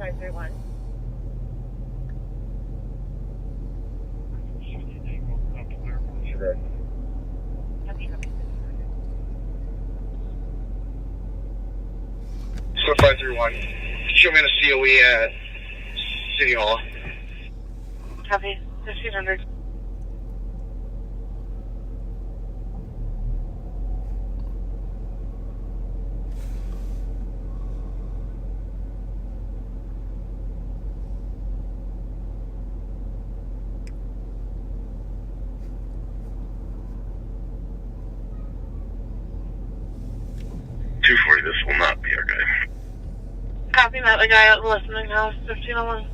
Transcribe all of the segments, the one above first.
4531. Sure. Copy. 4531. Show me the COE at City Hall. Copy. 1500. This will not be our guy. Copy that. The guy out in the listening house. 1501.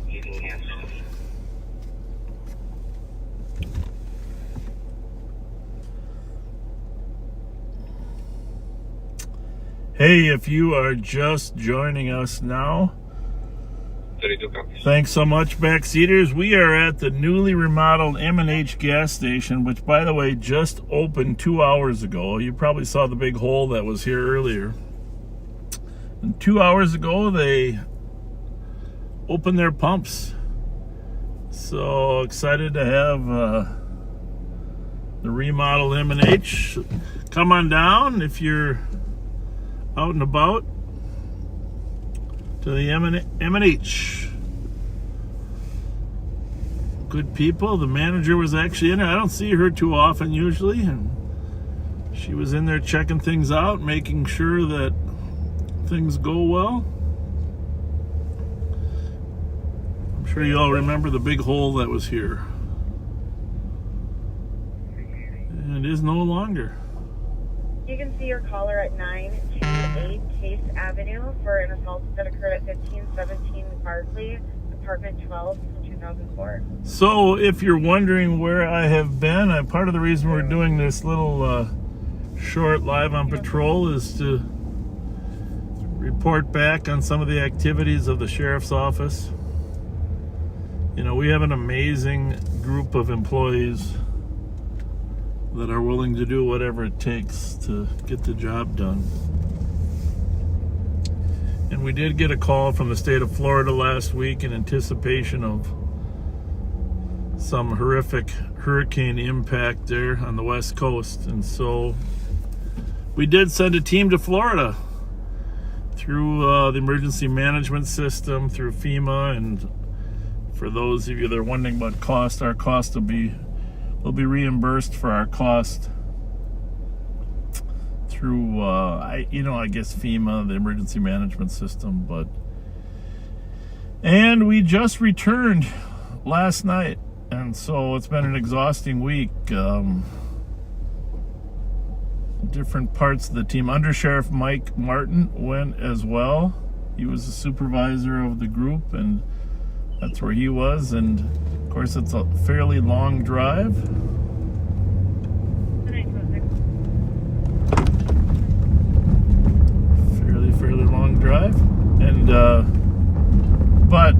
Using hands. Hey, if you are just joining us now, 32 copies. thanks so much, backseaters. We are at the newly remodeled M&H gas station, which, by the way, just opened 2 hours ago. You probably saw the big hole that was here earlier. And 2 hours ago, they opened their pumps. So excited to have the remodeled M&H. Come on down if you're out and about to the M&H. Good people. The manager was actually in there. I don't see her too often usually, and she was in there checking things out, making sure that things go well. I'm sure you all remember the big hole that was here. And it is no longer. You can see your caller at 928 Case Avenue for an assault that occurred at 1517 Barclay, apartment 12 from 2004. So if you're wondering where I have been, part of the reason we're doing this little short live on patrol is to report back on some of the activities of the sheriff's office. You know, we have an amazing group of employees that are willing to do whatever it takes to get the job done. And we did get a call from the state of Florida last week in anticipation of some horrific hurricane impact there on the West Coast. And so we did send a team to Florida through the emergency management system, through FEMA. And for those of you that are wondering about cost, our cost will be reimbursed for our cost through I guess FEMA, the emergency management system. And we just returned last night, and so it's been an exhausting week. Different parts of the team. Under Sheriff Mike Martin went as well. He was the supervisor of the group, and that's where he was. And of course, it's a fairly long drive. Fairly long drive. And but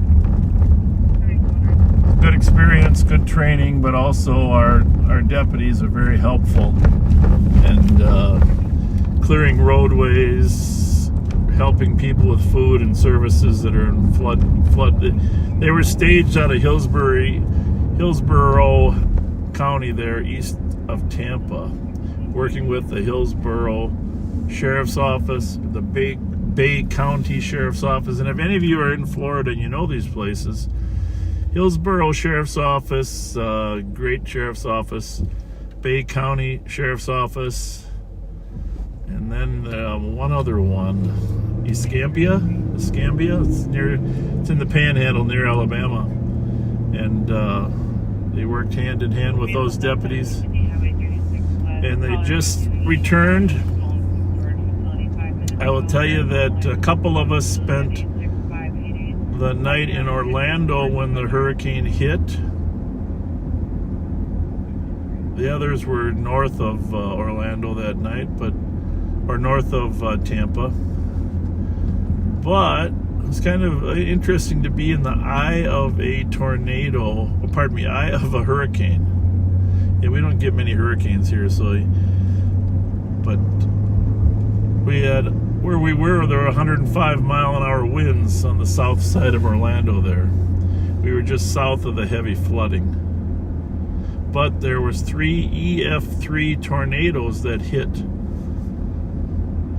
good experience, good training, but also our deputies are very helpful, and clearing roadways, helping people with food and services that are in flood. They were staged out of Hillsborough County there, east of Tampa, working with the Hillsborough Sheriff's Office, the Bay County Sheriff's Office. And if any of you are in Florida and you know these places, Hillsborough Sheriff's Office, great Sheriff's Office, Bay County Sheriff's Office, and then one other one, Escambia. It's in the Panhandle near Alabama, and they worked hand in hand with those deputies, and they just returned I will tell you that a couple of us spent the night in Orlando when the hurricane hit. The others were north of Orlando that night, or north of Tampa. But it was kind of interesting to be in the eye of a tornado, eye of a hurricane. Yeah, we don't get many hurricanes here, but we had, where we were, there were 105-mile-an-hour winds on the south side of Orlando there. We were just south of the heavy flooding. But there was 3 EF3 tornadoes that hit.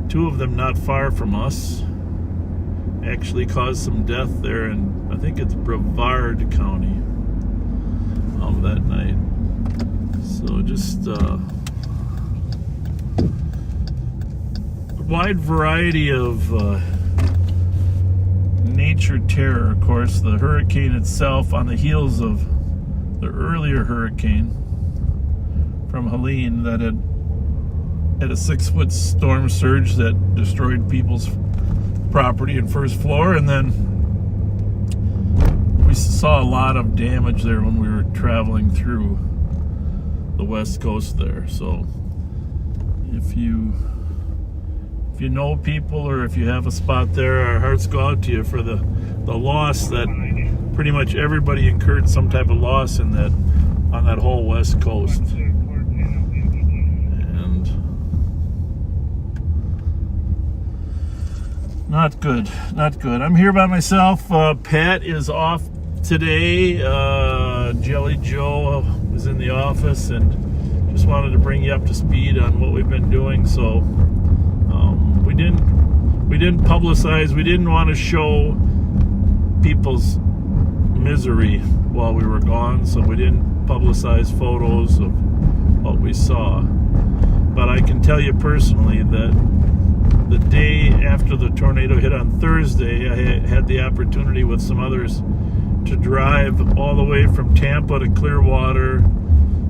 2 of them not far from us. Actually caused some death there in, I think it's Brevard County, that night. So just a wide variety of nature terror. Of course, the hurricane itself on the heels of the earlier hurricane from Helene that had a 6-foot storm surge that destroyed people's property and first floor, and then we saw a lot of damage there when we were traveling through the west coast there. So if you know people, or if you have a spot there, our hearts go out to you for the loss that pretty much everybody incurred some type of loss on that whole west coast. And not good. I'm here by myself. Pat is off today. Jelly Joe is in the office, and just wanted to bring you up to speed on what we've been doing. So we didn't publicize. We didn't want to show people's misery while we were gone, so we didn't publicize photos of what we saw. But I can tell you personally that the day after the tornado hit on Thursday, I had the opportunity with some others to drive all the way from Tampa to Clearwater,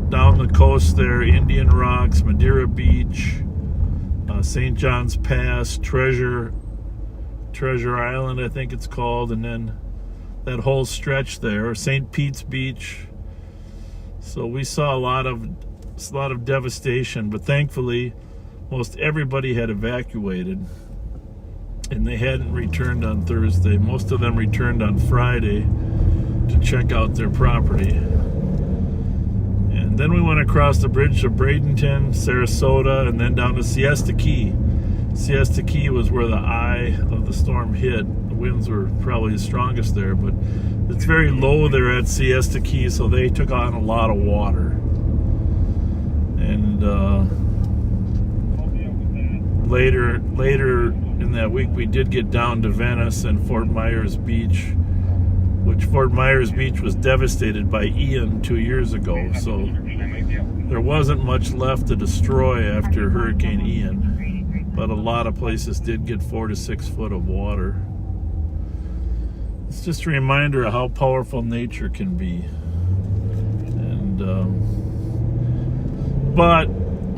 down the coast there, Indian Rocks, Madeira Beach, St. John's Pass, Treasure Island, I think it's called, and then that whole stretch there, St. Pete's Beach. So we saw a lot of devastation, but thankfully most everybody had evacuated, and they hadn't returned on Thursday. Most of them returned on Friday to check out their property. And then we went across the bridge to Bradenton, Sarasota, and then down to Siesta Key. Siesta Key was where the eye of the storm hit. The winds were probably the strongest there, but it's very low there at Siesta Key, so they took on a lot of water. And later in that week, we did get down to Venice and Fort Myers Beach, which Fort Myers Beach was devastated by Ian 2 years ago, so there wasn't much left to destroy after Hurricane Ian. But a lot of places did get 4 to 6 foot of water. It's just a reminder of how powerful nature can be. And but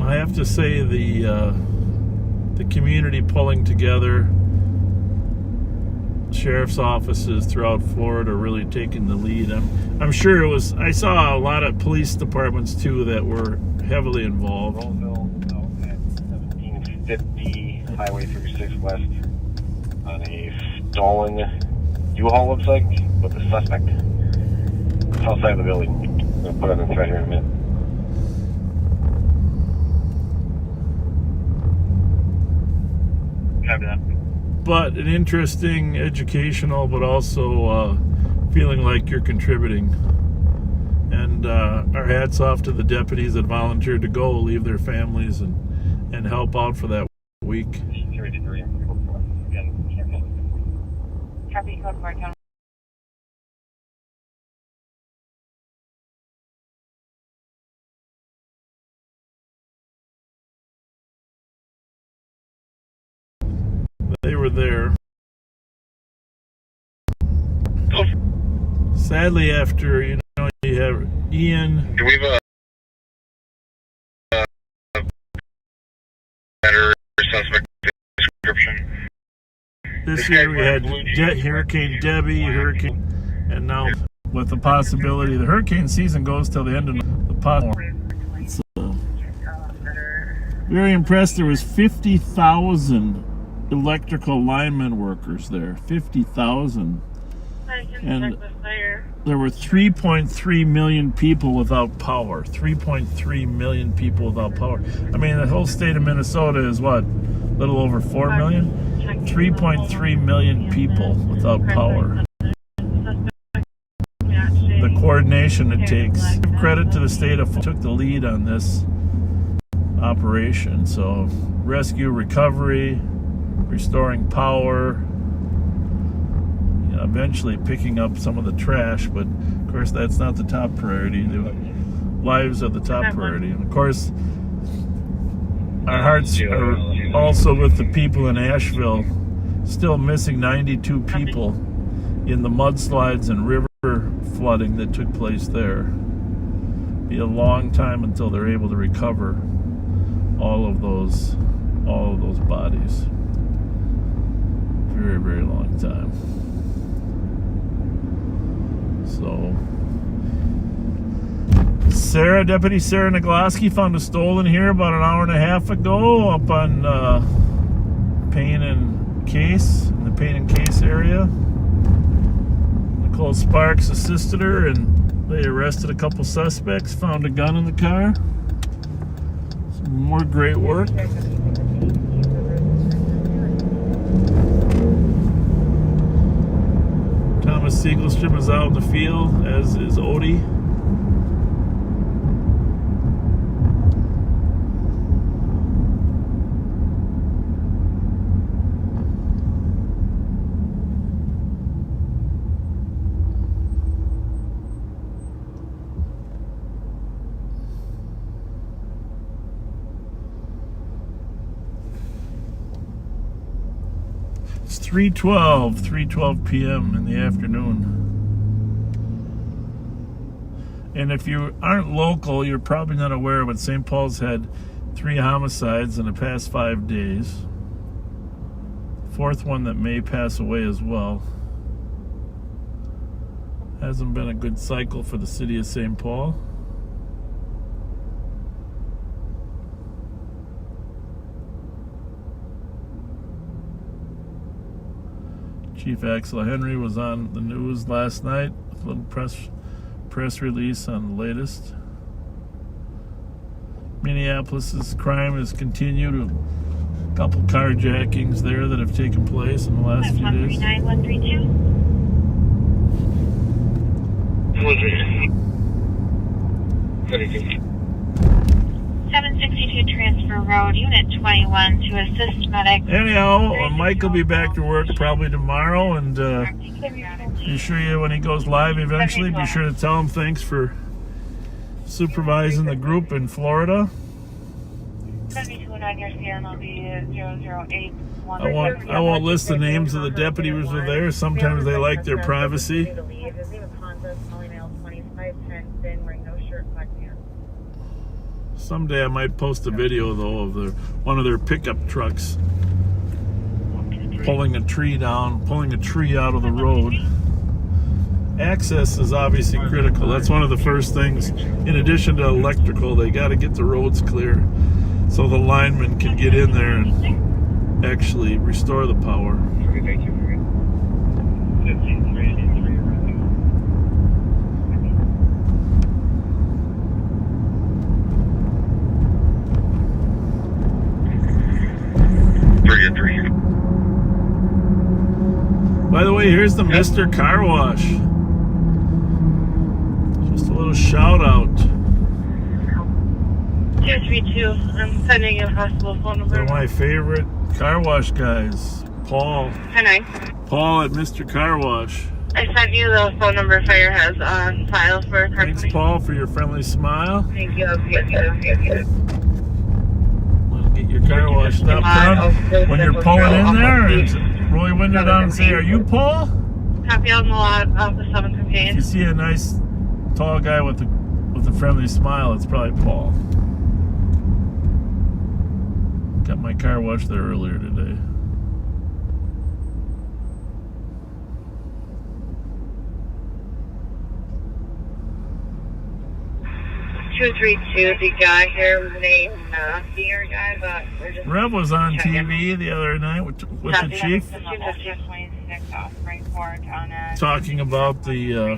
I have to say the community pulling together, sheriff's offices throughout Florida really taking the lead. I'm sure it was. I saw a lot of police departments too that were heavily involved. 50 Highway 36 West on a stolen U-Haul, looks like, with the suspect. It's outside of the building. I'm going to put it on the thread here in a minute. Copy that. But an interesting, educational, but also feeling like you're contributing. And our hats off to the deputies that volunteered to go, leave their families, and help out for that week. Copy, code 410. They were there. Sadly, after, you have Ian. Do we have a better suspect description? This year we had Hurricane Debbie, and now with the possibility the hurricane season goes till the end of the possibility. So, very impressed. There was 50,000 electrical lineman workers there. 50,000. And there were 3.3 million people without power. 3.3 million people without power. I mean, the whole state of Minnesota is what? A little over 4 million? 3.3 million people without power. The coordination it takes. Give credit to the state of took the lead on this operation. So, rescue, recovery, restoring power, eventually picking up some of the trash, but of course that's not the top priority. The lives are the top priority. And of course our hearts are also with the people in Asheville, still missing 92 people in the mudslides and river flooding that took place there. Be a long time until they're able to recover all of those bodies. Very, very long time. So, Deputy Sarah Nagloski found a stolen here about an hour and a half ago up on Payne and Case, in the Payne and Case area. Nicole Sparks assisted her, and they arrested a couple suspects, found a gun in the car. Some more great work. Thomas Siegelstrom is out in the field, as is Odie. It's 3:12 p.m. in the afternoon. And if you aren't local, you're probably not aware, but St. Paul's had 3 homicides in the past 5 days. 4th one that may pass away as well. Hasn't been a good cycle for the city of St. Paul. Chief Axel Henry was on the news last night with a little press release on the latest. Minneapolis's crime has continued. A couple carjackings there that have taken place in the last few days. 139-132. 762 Transfer Road, Unit 21 to assist medics. Anyhow, Mike will be back to work probably tomorrow, and be sure when he goes live eventually, be sure to tell him thanks for supervising the group in Florida. 72 on your scan will be 008. I won't list the names of the deputies who were there. Sometimes they like their privacy. His name is Honda, Smelly Male, 2510, thin, wearing no shirt, black pants. Someday I might post a video though of one of their pickup trucks pulling a tree out of the road. Access is obviously critical. That's one of the first things. In addition to electrical, they got to get the roads clear so the linemen can get in there and actually restore the power. Okay, thank you. 15-3. By the way, here's the Mr. Car Wash. Just a little shout out. 232, I'm sending you a hospital phone number. They're my favorite car wash guys. Paul. Hi. Paul at Mr. Car Wash. I sent you the phone number Fire has on file for car. Thanks, Paul, for your friendly smile. Thank you. Want to get your car washed up, Tom? When you're pulling in there, roll your window down and say, "Are you Paul?" Copy on the lot of the 7th If campaign. you see a nice tall guy with a friendly smile, it's probably Paul. Got my car washed there earlier today. 232, the guy here may not be your guy, but we're just... Rev was on TV the other night with the chief talking about the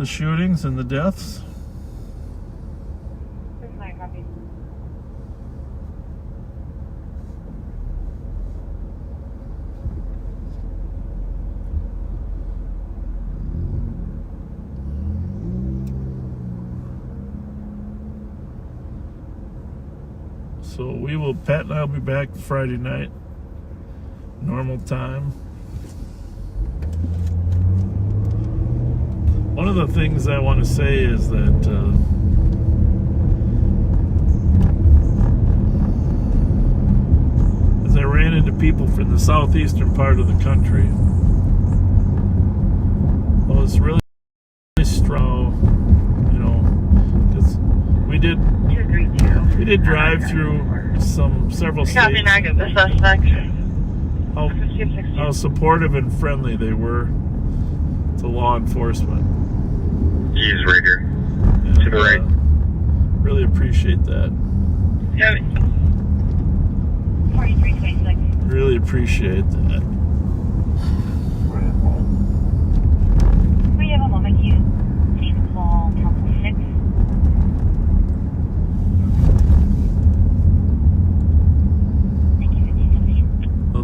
shootings and the deaths. So Pat and I will be back Friday night, normal time. One of the things I want to say is that as I ran into people from the southeastern part of the country, well, it's really strong, you know, because we did drive through several states. Copy, negative. The suspect. How supportive and friendly they were to law enforcement. He's right here. And, to the right. Really appreciate that. Yeah. 4326. Really appreciate that. We have a moment, you. Please call Council 6.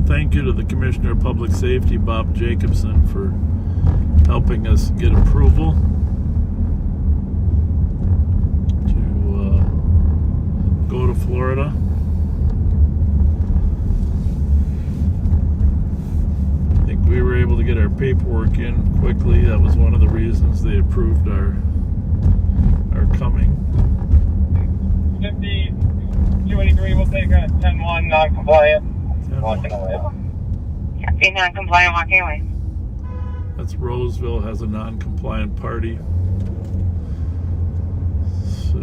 Thank you to the Commissioner of Public Safety, Bob Jacobson, for helping us get approval to go to Florida. I think we were able to get our paperwork in quickly. That was one of the reasons they approved our coming. 50-283, we'll take a 10-1 non-compliant. Walking away. Copy, non-compliant, walking away. That's Roseville has a non-compliant party. So,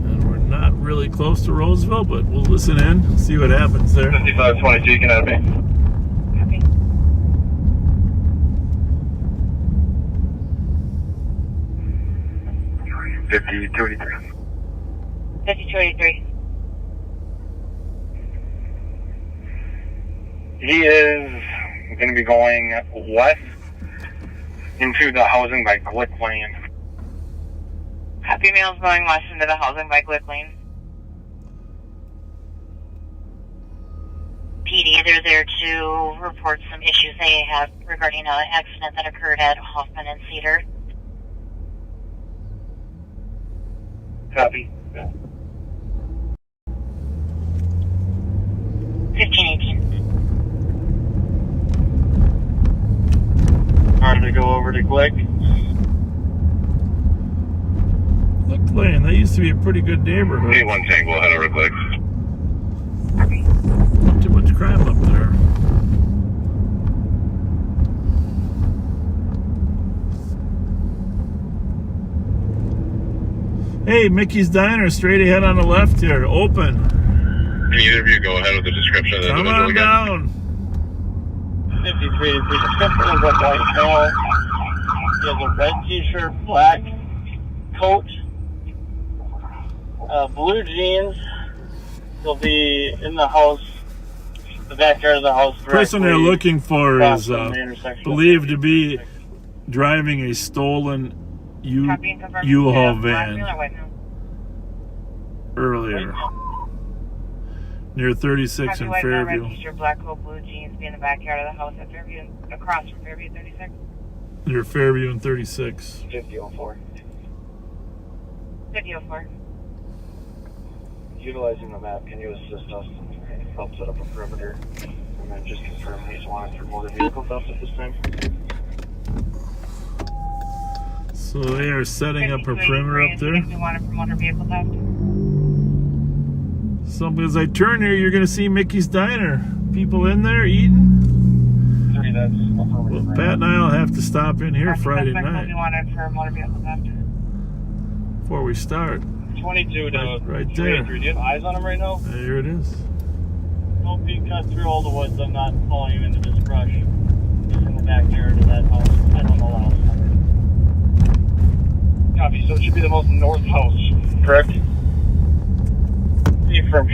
and we're not really close to Roseville, but we'll listen in, see what happens there. 5522, you can have me. Copy. 50-283. 5283. He is going to be going west into the housing by Glick Lane. Copy, male's going west into the housing by Glick Lane. PD, they're there to report some issues they have regarding an accident that occurred at Hoffman and Cedar. Copy. 1518. Hard to go over to Glick. Glick Lane, that used to be a pretty good neighborhood. Hey, 1 Tango, head over Glick. Not too much crime up there. Hey, Mickey's Diner, straight ahead on the left here, open. Can either of you go ahead with the description of the Come individual on again? down. 53, the description is a white male. He has a red t-shirt, black coat, blue jeans. He'll be in the house, the backyard of the house. The person they're looking for is believed to be driving a stolen U-Haul van earlier. Near 36 in Fairview. Red t-shirt, black coat, blue jeans, be in the backyard of the house at Fairview, across from Fairview 36. Near Fairview and 36. 5004. 5004. Utilizing the map, can you assist us and help set up a perimeter? And then just confirm he's wanted for motor vehicle theft at this time. So they are setting up a perimeter up there. We want it for motor vehicle theft. So as I turn here, you're going to see Mickey's Diner. People in there eating. 3, that's Well, Pat and I will have to stop in here Friday night We want it for motor vehicle theft. before we start. 22 to Right there. 283. Do you have eyes on him right now? There it is. Don't be cut through all the woods. I'm not following you into this brush. Just in the backyard of that house. I don't allow should be the most north house, correct?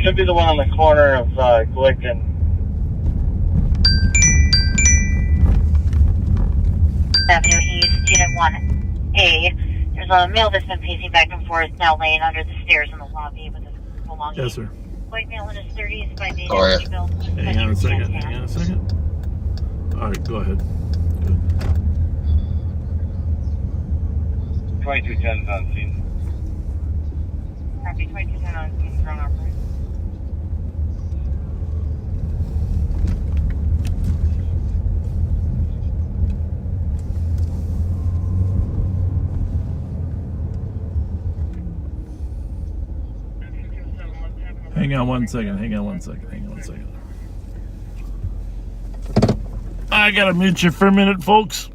Should be the one on the corner of Glick and... Avenue East, Unit 1A. There's a male that's been pacing back and forth, now laying under the stairs in the lobby with his belongings. Yes, sir. White male in his 30s, 5 days, Oh, yeah. built. Hang on a second. Hang on a second. All right, go ahead. Good. 2210 is on scene. Copy 2210 on scene, drone operator. Hang on one second. Hang on one second. Hang on one second. I gotta mute you for a minute, folks.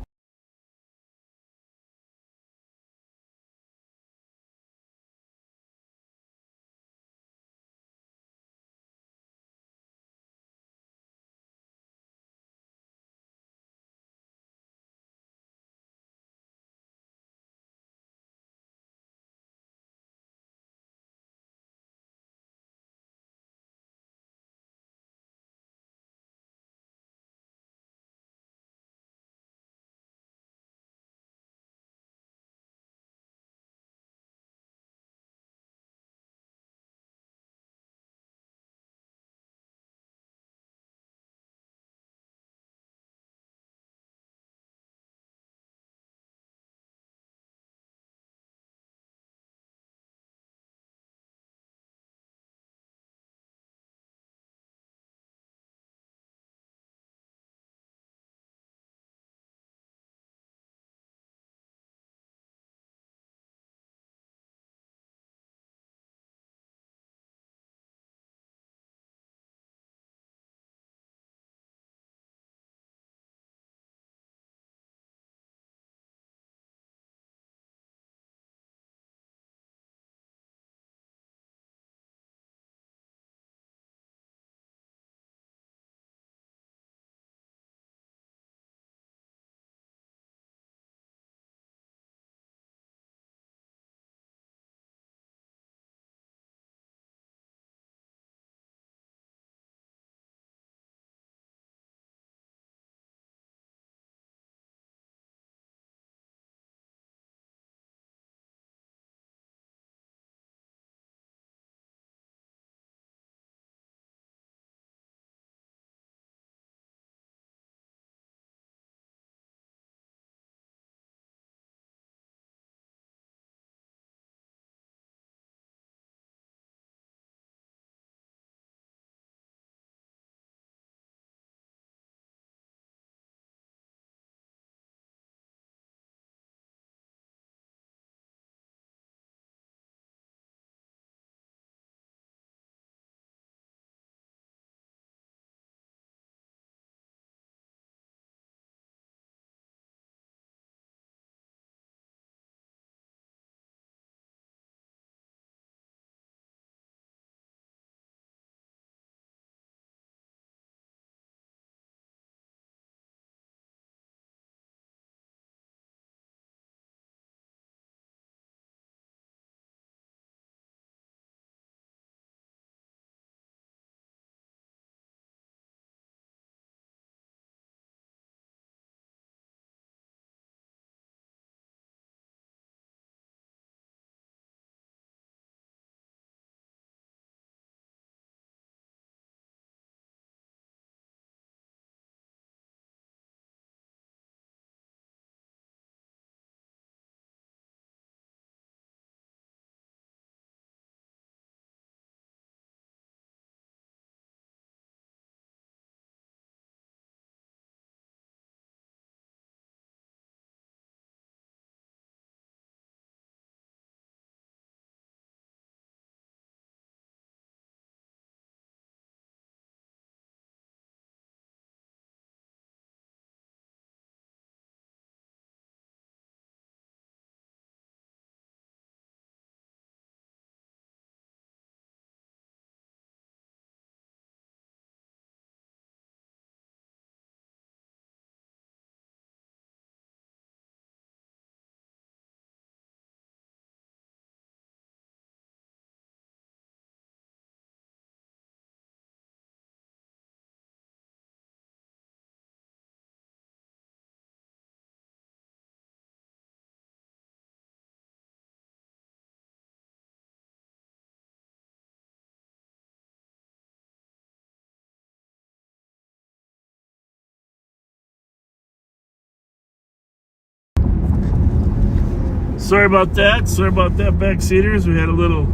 sorry about that. Sorry about that, backseaters. We had a little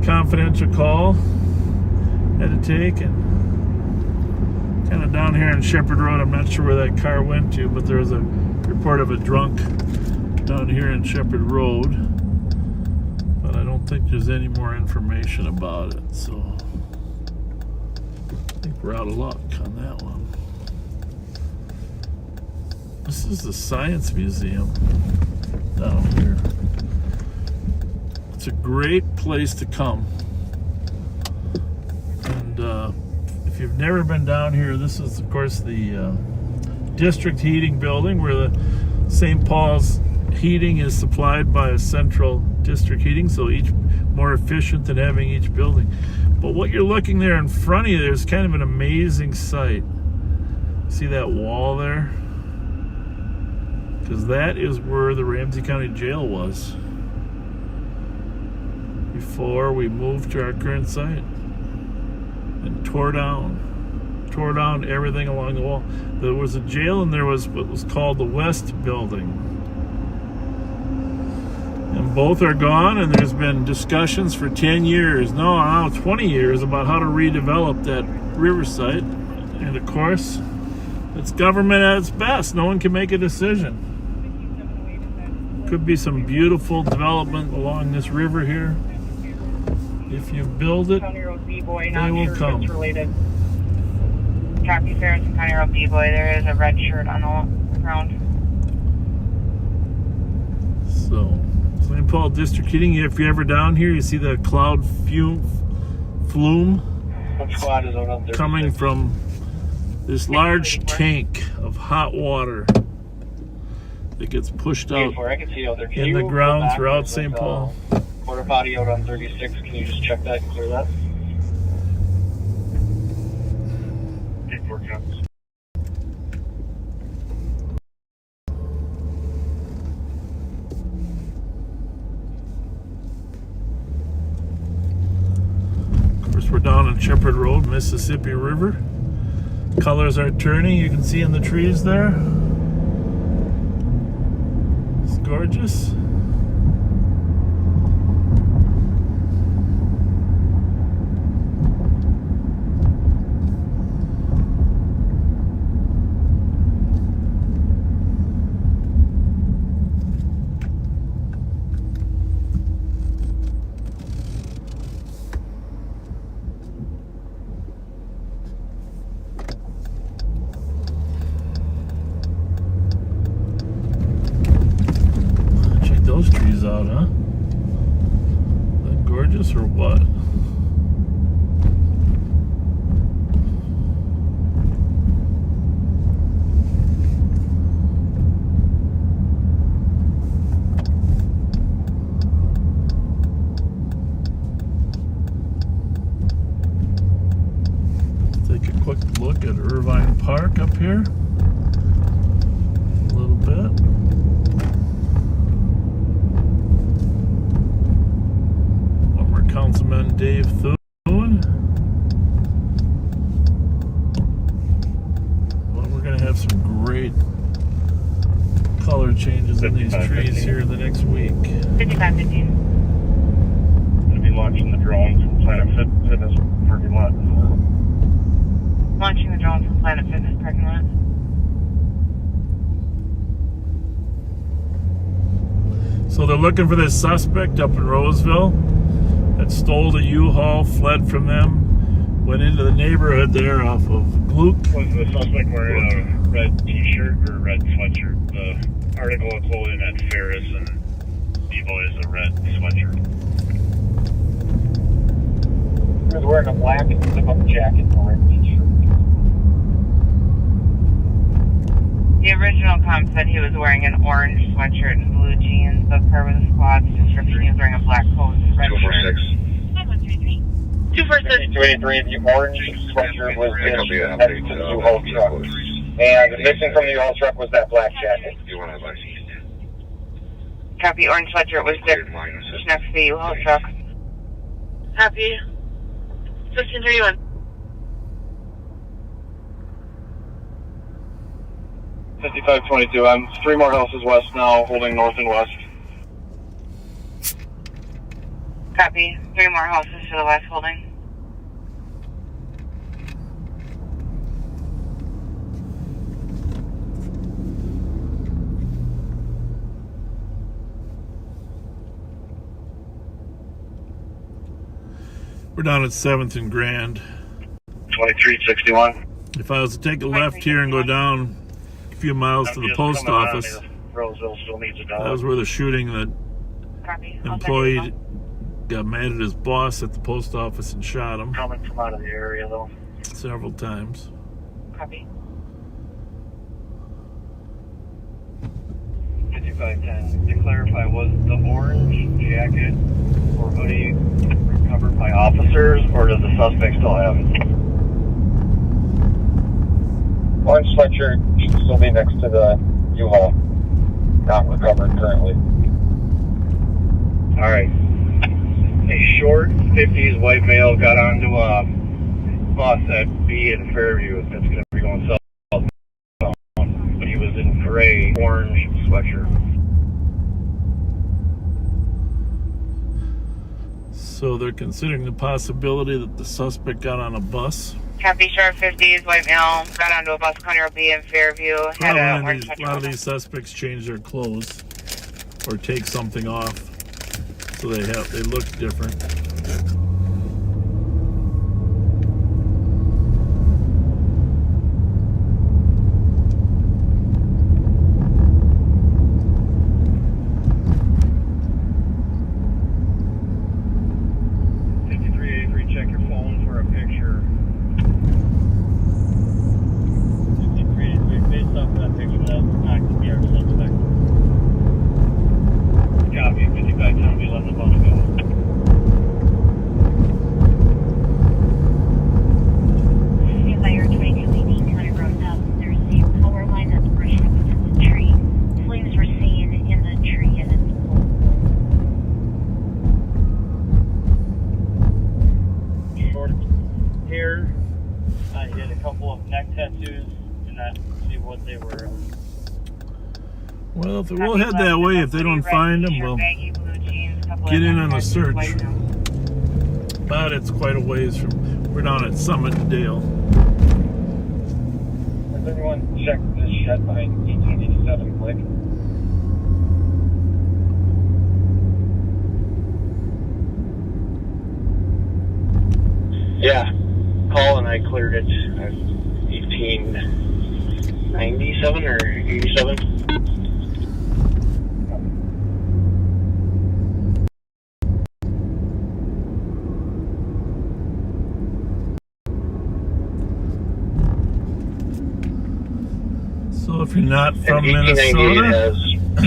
confidential call had to take, and kind of down here on Shepherd Road. I'm not sure where that car went to, but there was a report of a drunk down here in Shepherd Road. But I don't think there's any more information about it, so I think we're out of luck on that one. This is the Science Museum down here. It's a great place to come. And if you've never been down here, this is, of course, the district heating building where the St. Paul's heating is supplied by a central district heating, so each more efficient than having each building. But what you're looking there in front of you, there's kind of an amazing sight. See that wall there? Because that is where the Ramsey County Jail was before we moved to our current site and tore down everything along the wall. There was a jail, and there was what was called the West Building, and both are gone, and there's been discussions for 10 years, now 20 years, about how to redevelop that river site. And of course, it's government at its best. No one can make a decision. Could be some beautiful development along this river here. If you build it, County Road B-Boy, they not will sure if come. it's related. Copy, Ferris, County Road B-Boy. There is a red shirt on the ground. So, St. Paul District Heating, if you're ever down here, you see that cloud flume Squad is out on 36. coming from this large tank of hot water that gets pushed out I can see out there. Can in you the go ground back? throughout There's St. like Paul. a Porta potty out on 36. Can you just check that and clear that? Keep working on this. Of course, we're down on Shepherd Road, Mississippi River. Colors are turning. You can see in the trees there. It's gorgeous. Check those trees out, huh? Is that gorgeous or what? Take a quick look at Irvine Park up here. A little bit. Former Councilman Dave Thune. Well, we're going to have some great color changes in these trees here in the next week. 5515. Gonna be launching the drone from Planet Fitness parking lot. Launching the drone from Planet Fitness parking lot. So they're looking for this suspect up in Roseville that stole the U-Haul, fled from them, went into the neighborhood there off of Gluck. Was the suspect wearing a red t-shirt or red sweatshirt? The article of clothing at Ferris and B-Boy is a red sweatshirt. He was wearing a black zip-up jacket and a red t-shirt. The original comp said he was wearing an orange sweatshirt and blue jeans, but per with the squad's description, he was wearing a black coat and red shirt. 246. 246. 283, the orange sweatshirt was headed to the U-Haul truck. And missing from the U-Haul truck was that black jacket. You want to Copy, orange sweatshirt was dipped next to the U-Haul truck. Copy. 1531. 5522. I'm 3 more houses west now, holding north and west. Copy. 3 more houses to the west holding. We're down at 7th and Grand. 2361. If I was to take a left here and go down a few miles to the post office, Roseville still needs a dog. that was where the shooting that Copy. employee got mad at his boss at the post office and shot him Coming from out of the area, though. several times. Copy. 5510. To clarify, was the orange jacket or hoodie recovered by officers, or does the suspect still have it? Orange sweatshirt should still be next to the U-Haul. Not recovered currently. Alright. A short 50s white male got onto a bus at B in Fairview. That's going to be going southbound. But he was in gray, orange sweatshirt. So they're considering the possibility that the suspect got on a bus. Copy. Short 50s, white male, got onto a bus, County Road B in Fairview. Had a Probably orange a lot of these suspects change their clothes or take something off, so they look different. Check your phone for a picture. 5383, based off of that picture, that's not to be our suspect. Copy, 5510, we let the bus go. Fire 2218 County Road up. There's a power line that's brushed up against the tree. Flames were seen in the tree and it's Hair. I hit a couple of neck tattoos and not see what they were. Well, we'll head that way. If they don't find him, we'll get in on the search. But it's quite a ways from. We're down at Summit and Dale. Has anyone checked this shed behind 1887 Click? Yeah. Call and I cleared it at 1897 or 87. So if you're not from 1898 Minnesota, has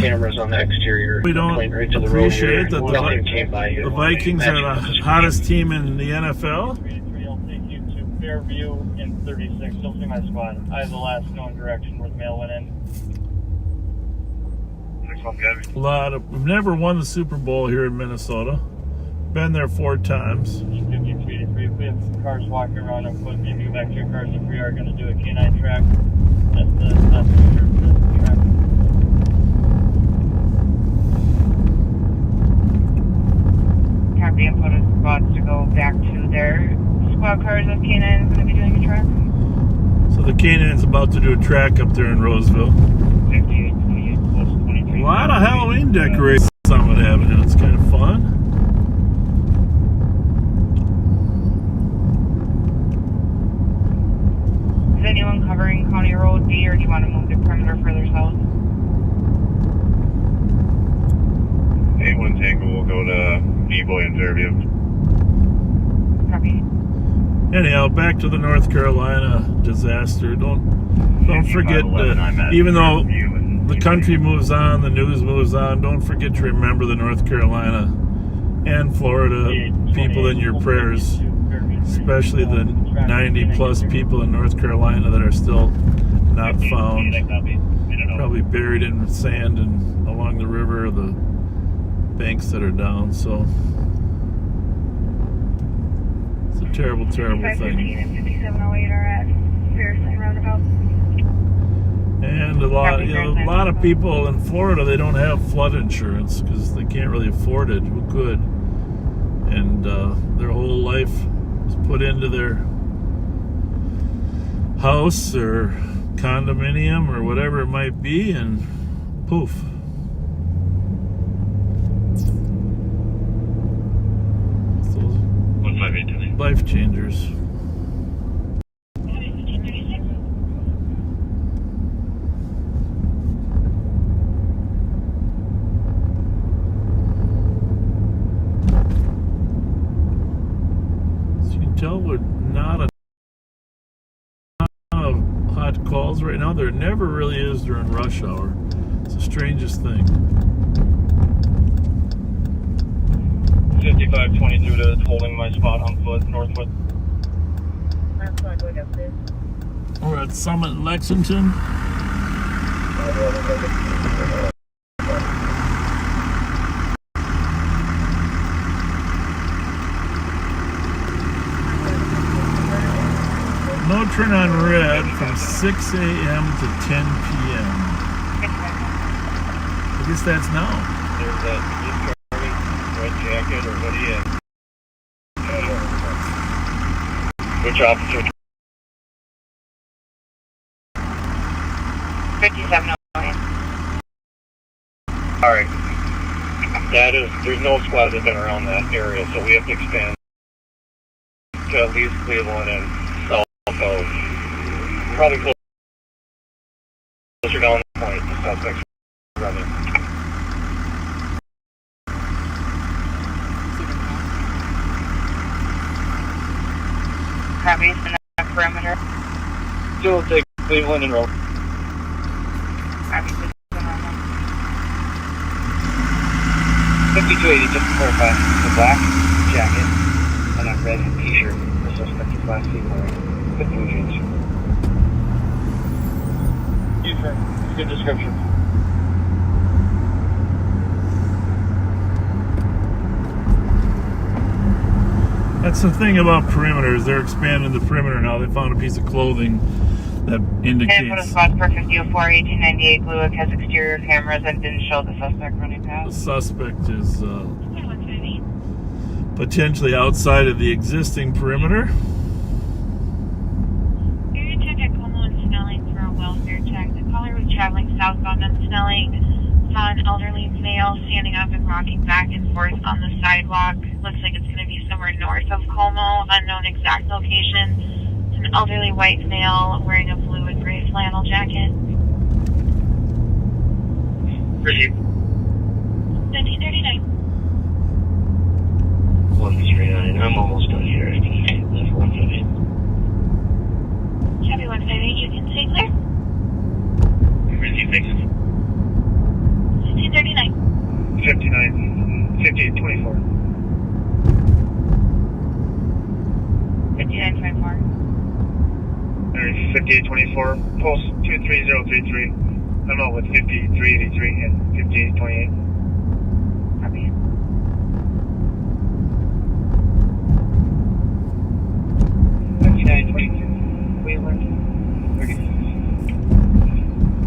cameras on the exterior. we don't Right to the appreciate that Nothing came by here. the Vikings are the hottest team in the NFL. 383, I'll take you to Fairview in 36. Don't see my spot. I have the last known direction where the mail went in. We've never won the Super Bowl here in Minnesota. Been there 4 times. 5383. If we have cars walking around and put maybe go back to your cars if we are going to do a canine track. That's the track. Copy. And put a spot to go back to their squad cars of K9 going to be doing a track. So the Canaan's about to do a track up there in Roseville. 5828 plus 23. A lot of Halloween decorations on Summit Avenue. It's kind of fun. Is anyone covering County Road B, or do you want to move the perimeter further south? A1 Tango will go to D-Boy in Fairview. Copy. Anyhow, back to the North Carolina disaster. Don't forget that even though the country moves on, the news moves on, don't forget to remember the North Carolina and Florida people in your prayers, especially the 90 plus people in North Carolina that are still not found, probably buried in sand and along the river or the banks that are down. So it's a terrible, terrible thing. 515 and 5708 are at Fairsign Roundabout. And a lot of people in Florida, they don't have flood insurance because they can't really afford it. Who could? and their whole life was put into their house or condominium or whatever it might be, and poof. Those 1589. life changers. So you can tell we're not a hot calls right now. There never really is during rush hour. It's the strangest thing. 5522 to holding my spot on foot, Northwood. Last one, go down, please. We're at Summit in Lexington. No turn on red from 6 a.m. to 10 p.m. I guess that's now. There's that red jacket or hoodie and which officer? 5709. Alright. That is, there's no squads that have been around that area, so we have to expand to at least Cleveland and South Coast. Probably closer down the point, the suspects running. Copy, in the perimeter. Still take Cleveland and roll. Copy, 5280, just to clarify, the black jacket and a red t-shirt. The suspect is last seen wearing the blue jeans. Good description. That's the thing about perimeters. They're expanding the perimeter now. They found a piece of clothing that indicates. And for the spots for 5004, 1898, Gluick has exterior cameras and didn't show the suspect running The past. suspect is potentially outside of the existing perimeter. Area check at Como and Snelling for a welfare check. The caller was traveling southbound on Snelling. Saw an elderly male standing up and rocking back and forth on the sidewalk. Looks like it's going to be somewhere north of Como. Unknown exact location. It's an elderly white male wearing a blue and gray flannel jacket. Receive. 1939. 139. I'm almost done here. I can left 158. Chevy 158, you can stay clear. Receive, thanks. 1939. 59. 5824. 5924. 5824. Post 23033. I'm out with 5383 and 5828. Copy. 5922. Cleveland. 30.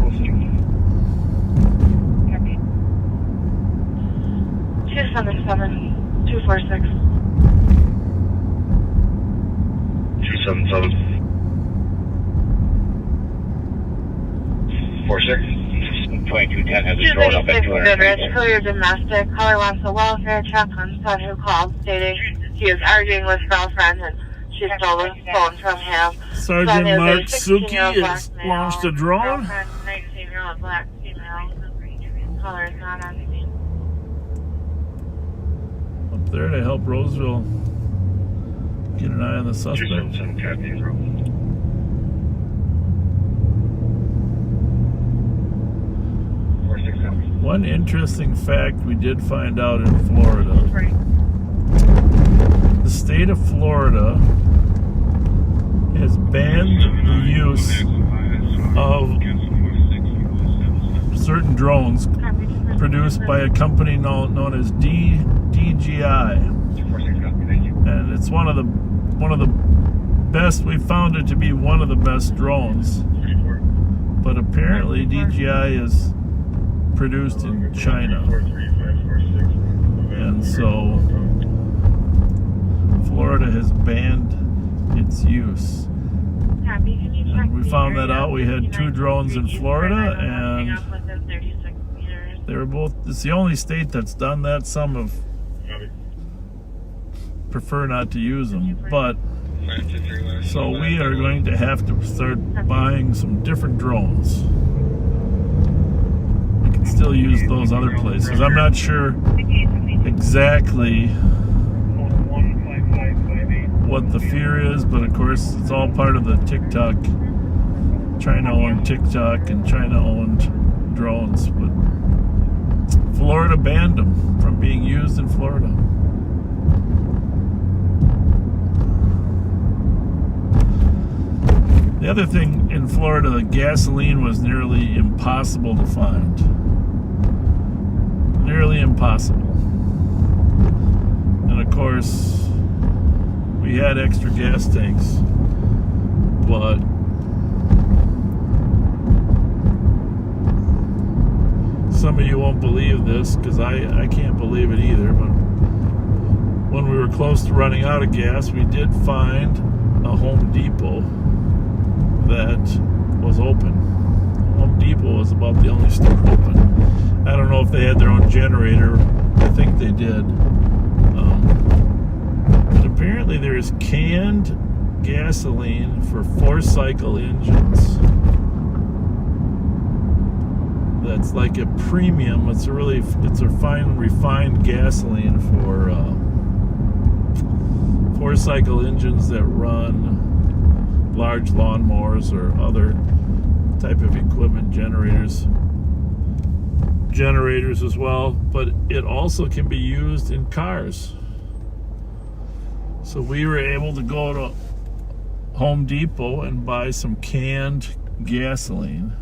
Post 2. Copy. 277, 246. 277. 46. 2210 has a drone up at 236 Goodrich, 200. Courier Domestic. Caller wants a welfare check on son who called stating he is arguing with girlfriend and she stole his phone from him. Son Sergeant is a Mark 16-year-old Suki black has male. launched a drone. Girlfriend, 19-year-old black female. Caller is not on scene. Up there to help Roseville get an eye on the suspect. 277 Cadney Road. One interesting fact we did find out in Florida. The state of Florida has banned the use of certain drones produced by a company known as DJI, and it's one of the best. We found it to be one of the best drones, but apparently DJI is produced in China, and so Florida has banned its use. Copy. Can you check And we the found that area out. We had 2 drones in 59.3 Florida, coming and up within 36 meters. they were both, it's the only state that's done that. Some have prefer not to use them, but so we are going to have to start buying some different drones. We can still use those other places. I'm not sure exactly what the fear is, but of course it's all part of the TikTok, China-owned TikTok and China-owned drones. But Florida banned them from being used in Florida. The other thing in Florida, the gasoline was nearly impossible to find. Nearly impossible. And of course, we had extra gas tanks, but some of you won't believe this, because I can't believe it either, but when we were close to running out of gas, we did find a Home Depot that was open. Home Depot was about the only store open. I don't know if they had their own generator. I think they did. But apparently there's canned gasoline for 4-cycle engines. That's like a premium. It's a fine refined gasoline for 4-cycle engines that run large lawnmowers or other type of equipment, generators as well, but it also can be used in cars. So we were able to go to Home Depot and buy some canned gasoline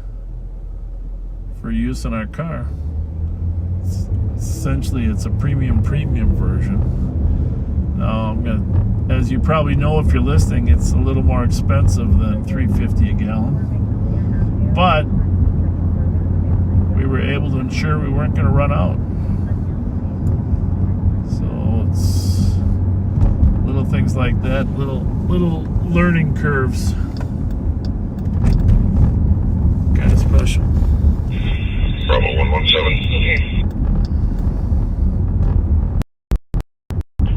for use in our car. Essentially, it's a premium version. Now, as you probably know if you're listening, it's a little more expensive than $3.50 a gallon. But we were able to ensure we weren't going to run out. So it's little things like that, little learning curves. Kind of special. Bravo 117.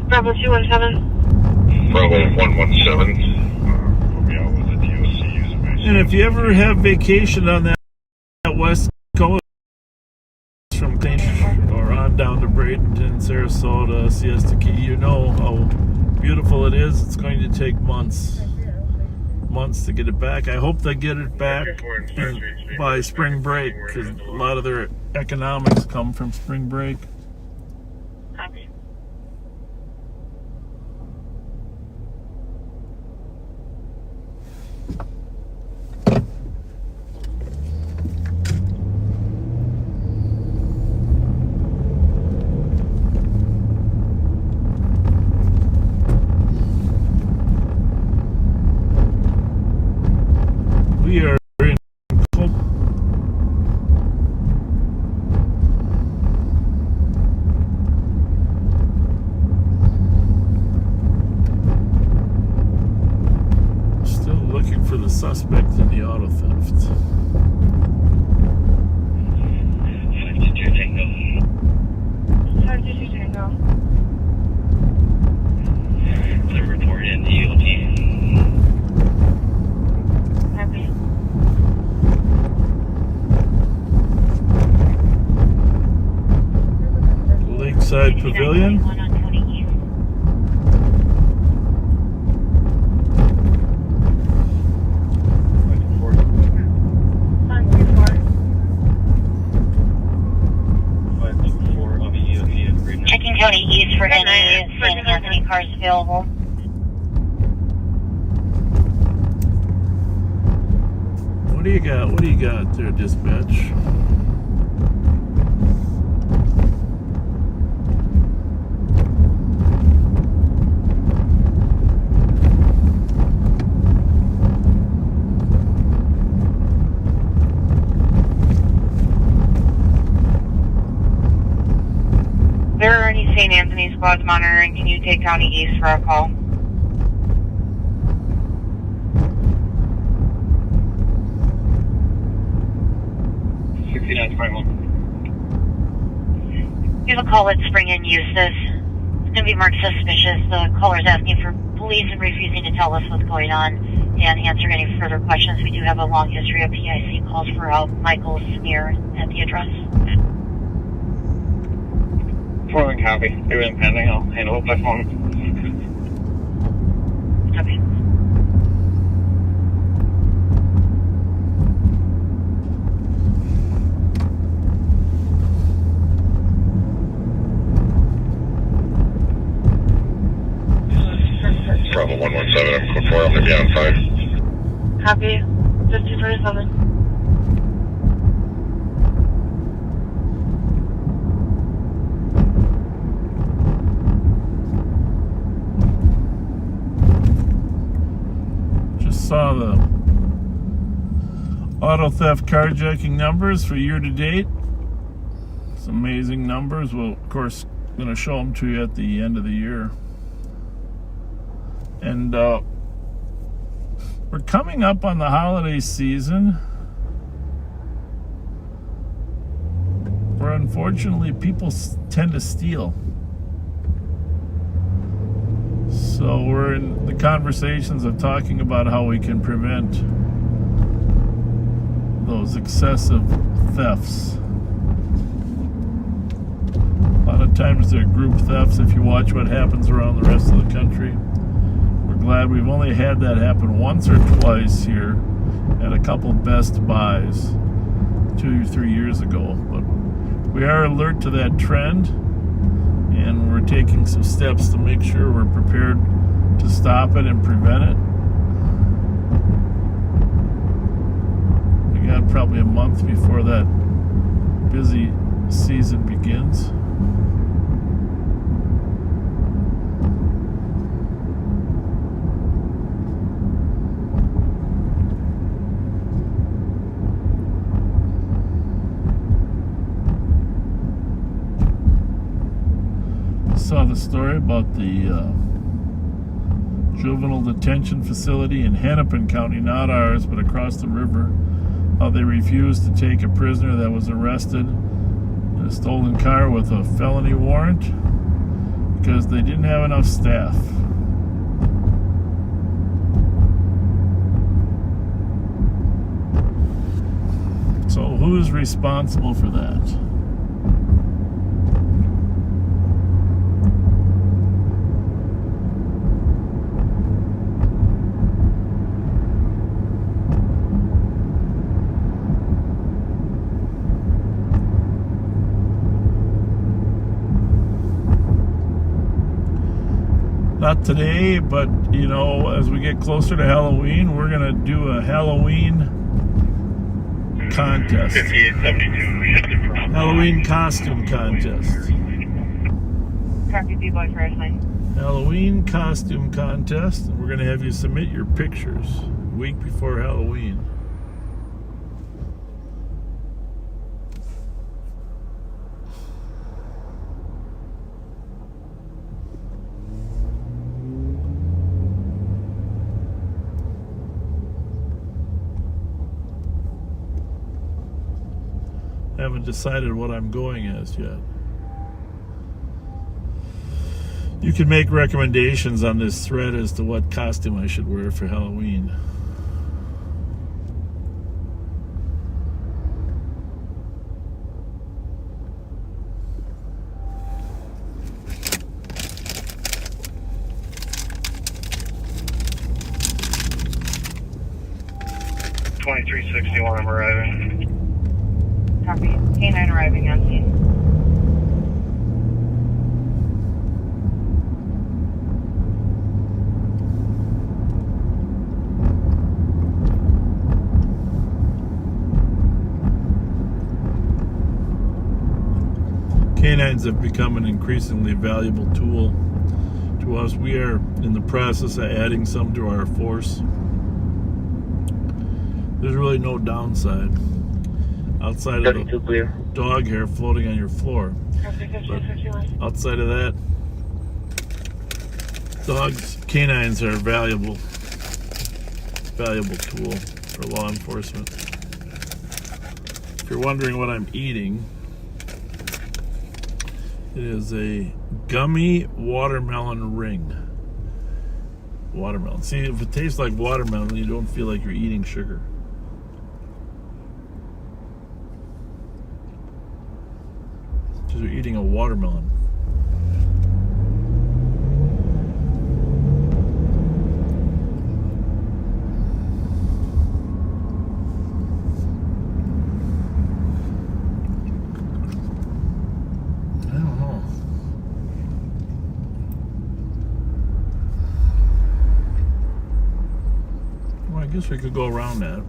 Bravo 217. Bravo 117. And if you ever have vacation on that west coast from Paintball or on down to Bradenton, Sarasota, Siesta Key, you know how beautiful it is. It's going to take months to get it back. I hope they get it back by spring break, because a lot of their economics come from spring break. Copy. We are in still looking for the suspect in the auto theft. 522 Tango. 522 Tango. The report in the EOT. Copy. Lakeside Pavilion. 1 on 20 East. Checking County East for any St. Anthony cars available. What do you got? What do you got there, dispatch? There are any St. Anthony squads monitoring. Can you take County East for a call? 6921. We have a call at Spring and Eustis. It's going to be marked suspicious. The caller's asking for police and refusing to tell us what's going on and answer any further questions. We do have a long history of PIC calls for Michael Smear at the address. Foreman copy. Everything pending. I'll handle it by phone. Copy. Bravo 117, I'm code 4, I'm going to be on 5. Copy. 5237. Saw the auto theft carjacking numbers for year to date. Some amazing numbers. We'll, of course, going to show them to you at the end of the year. And we're coming up on the holiday season where unfortunately people tend to steal. So we're in the conversations of talking about how we can prevent those excessive thefts. A lot of times they're group thefts. If you watch what happens around the rest of the country, we're glad we've only had that happen once or twice here at a couple Best Buys 2 or 3 years ago. But we are alert to that trend, and we're taking some steps to make sure we're prepared to stop it and prevent it. We got probably a month before that busy season begins. Saw the story about the juvenile detention facility in Hennepin County, not ours, but across the river, how they refused to take a prisoner that was arrested in a stolen car with a felony warrant because they didn't have enough staff. So who's responsible for that? Not today, but you know, as we get closer to Halloween, we're gonna do a Halloween contest. 5872, shifted from. Halloween costume contest. Copy, B-Boy for S9. Halloween costume contest. And we're gonna have you submit your pictures a week before Halloween. Haven't decided what I'm going as yet. You can make recommendations on this thread as to what costume I should wear for Halloween. $2361, I'm arriving. Copy. K9 arriving on scene. Canines have become an increasingly valuable tool to us. We are in the process of adding some to our force. There's really no downside outside of the dog hair floating on your floor. But outside of that, canines are a valuable tool for law enforcement. If you're wondering what I'm eating, it is a gummy watermelon ring. Watermelon. See, if it tastes like watermelon, you don't feel like you're eating sugar. Because you're eating a watermelon. I guess we could go around that.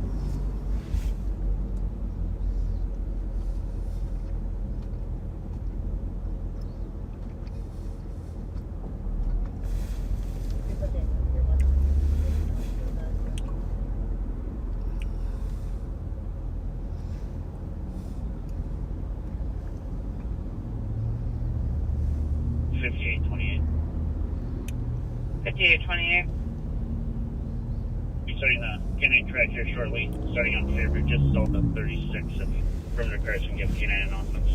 Starting the canine track here shortly, starting on Fairview, just south of 36, if further cars can give canine announcements.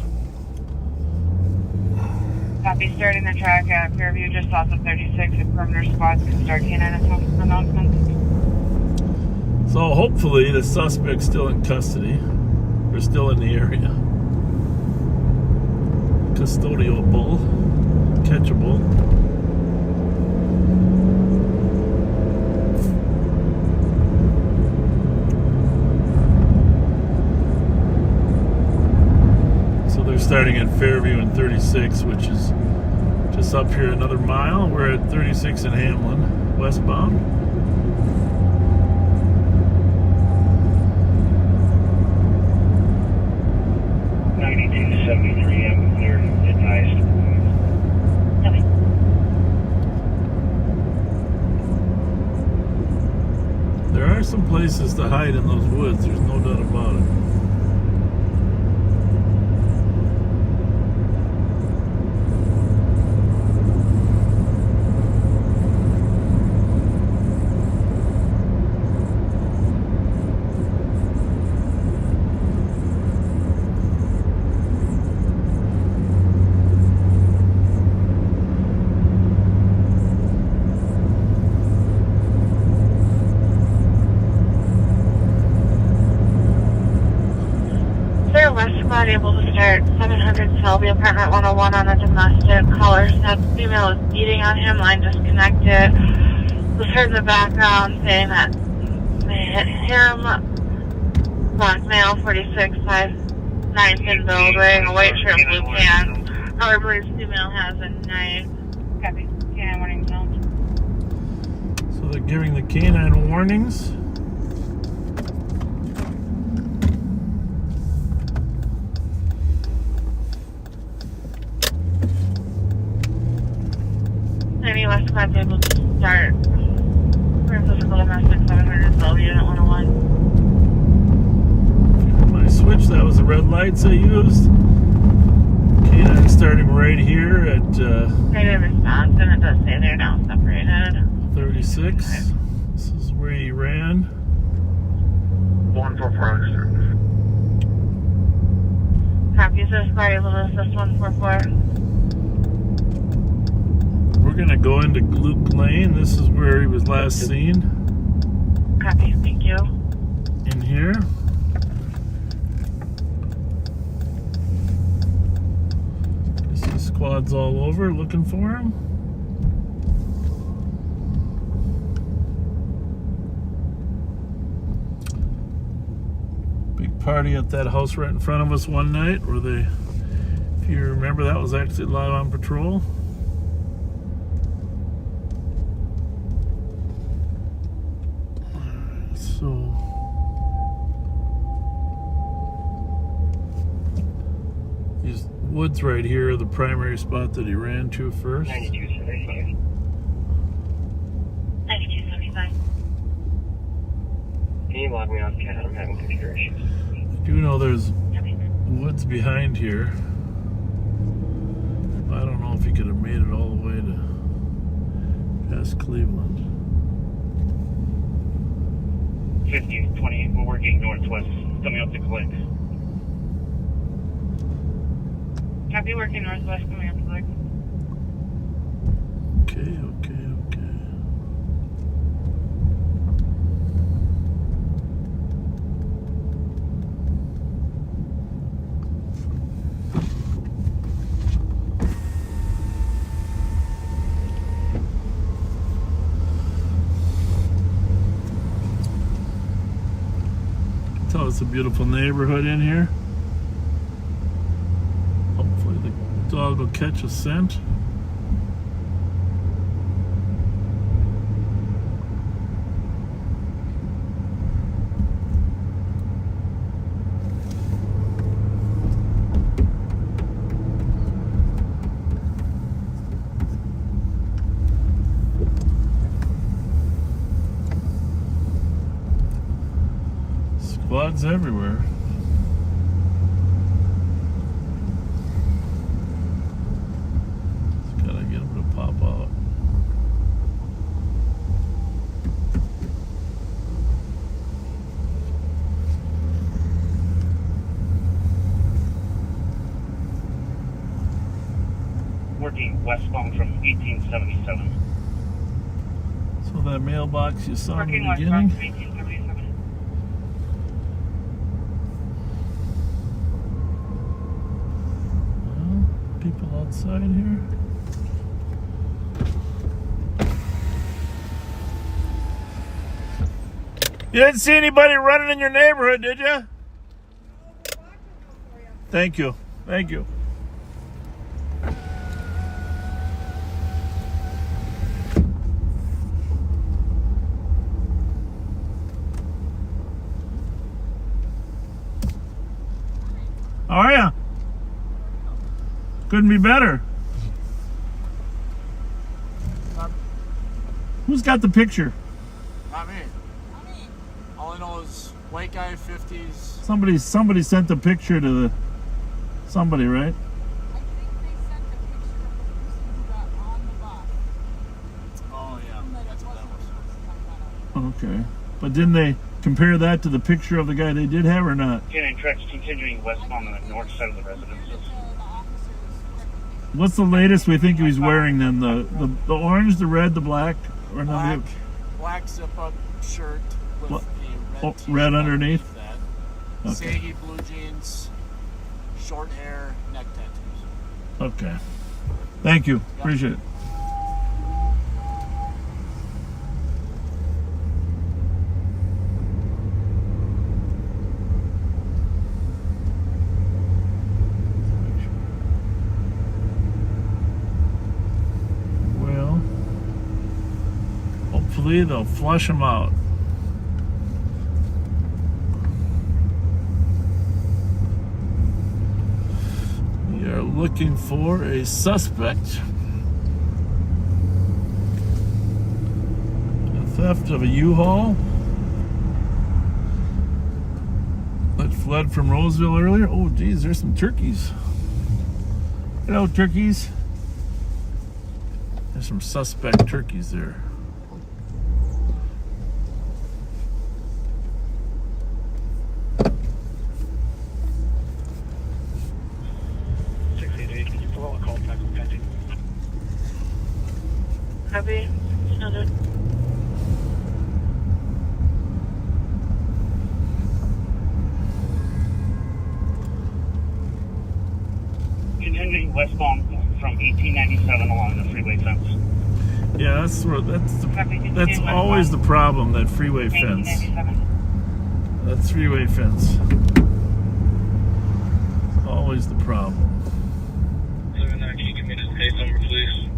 Copy, starting the track at Fairview, just south of 36, if perimeter spots can start canine announcements. So hopefully the suspect's still in custody. We're still in the area. Custodiable, catchable. Starting at Fairview and 36, which is just up here another mile. We're at 36 in Hamlin, westbound. I'm clear advised. Okay. There are some places to hide in those woods, there's no doubt about it. Able to start 700 Selby, apartment 101 on a domestic. Caller said female is beating on him, line disconnected. Was heard in the background saying that they hit him. Black male, 46, 5'9" in building, a white shirt, blue pants. However, believes female has a knife. Copy. Canine warning zone. So they're giving the canine warnings. Any West Squad's able to start for physical domestic 700 Selby, unit 101. When I switched, that was the red lights I used. Canine starting right here at Negative response, and it does say they're now separated. 36. This is where he ran. 144. Copy, so squad able to assist 144. We're gonna go into Luke Lane. This is where he was last seen. Copy, thank you. In here. You see squads all over looking for him. Big party at that house right in front of us one night where they, if you remember, that was actually live on patrol. So these woods right here are the primary spot that he ran to first. 9275. 9275. Can you log me off, Ken? I'm having computer issues. I do know there's woods behind here. I don't know if he could have made it all the way to past Cleveland. 50, 20, we're working northwest, coming up to Click. Copy, working northwest, command flag. Okay. Tell it's a beautiful neighborhood in here. Hopefully the dog will catch a scent. Squads everywhere. Just gotta get them to pop out. Working westbound from 1877. So that mailbox you saw in Working the westbound beginning. from 1877. People outside here. You didn't see anybody running in your neighborhood, did you? Thank you. How are ya? Couldn't be better. Who's got the picture? Not me. All I know is white guy, 50s. Somebody sent the picture to the somebody, right? I think they sent a picture of the person who got on the bus. Oh yeah, But that's it what that wasn't was. Okay. But didn't they compare that to the picture of the guy they did have or not? Getting tracks continuing westbound on the north side of the residences. the officers. What's the latest we think he's wearing then? The orange, the red, the black, or no? Black zip-up shirt with What? a red Oh, t-shirt red underneath? that. Okay. Saggy blue jeans, short hair, neck tattoos. Okay. Thank you. Appreciate it. Well, hopefully they'll flush them out. We are looking for a suspect. A theft of a U-Haul that fled from Roseville earlier. Oh, geez, there's some turkeys. Hello, turkeys. There's some suspect turkeys there. Can you pull out a call back with pending? Copy. Another. Continuing westbound from 1897 along the freeway fence. Yeah, that's always the problem, that freeway fence. 1897. That three-way fence. Always the problem. 79, can you give me the case number, please?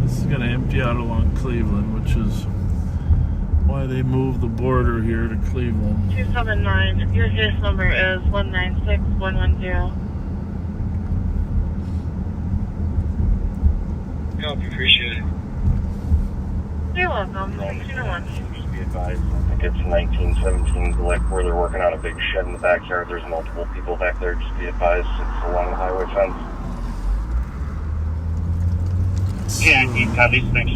This is going to empty out along Cleveland, which is why they moved the border here to Cleveland. 279. Your case number is 196110. Copy, appreciate it. You're welcome. 201. Just be advised, I think it's 1917, like where they're working on a big shed in the backyard. There's multiple people back there. Just be advised, it's along the highway fence. Yeah, indeed, copy, thanks.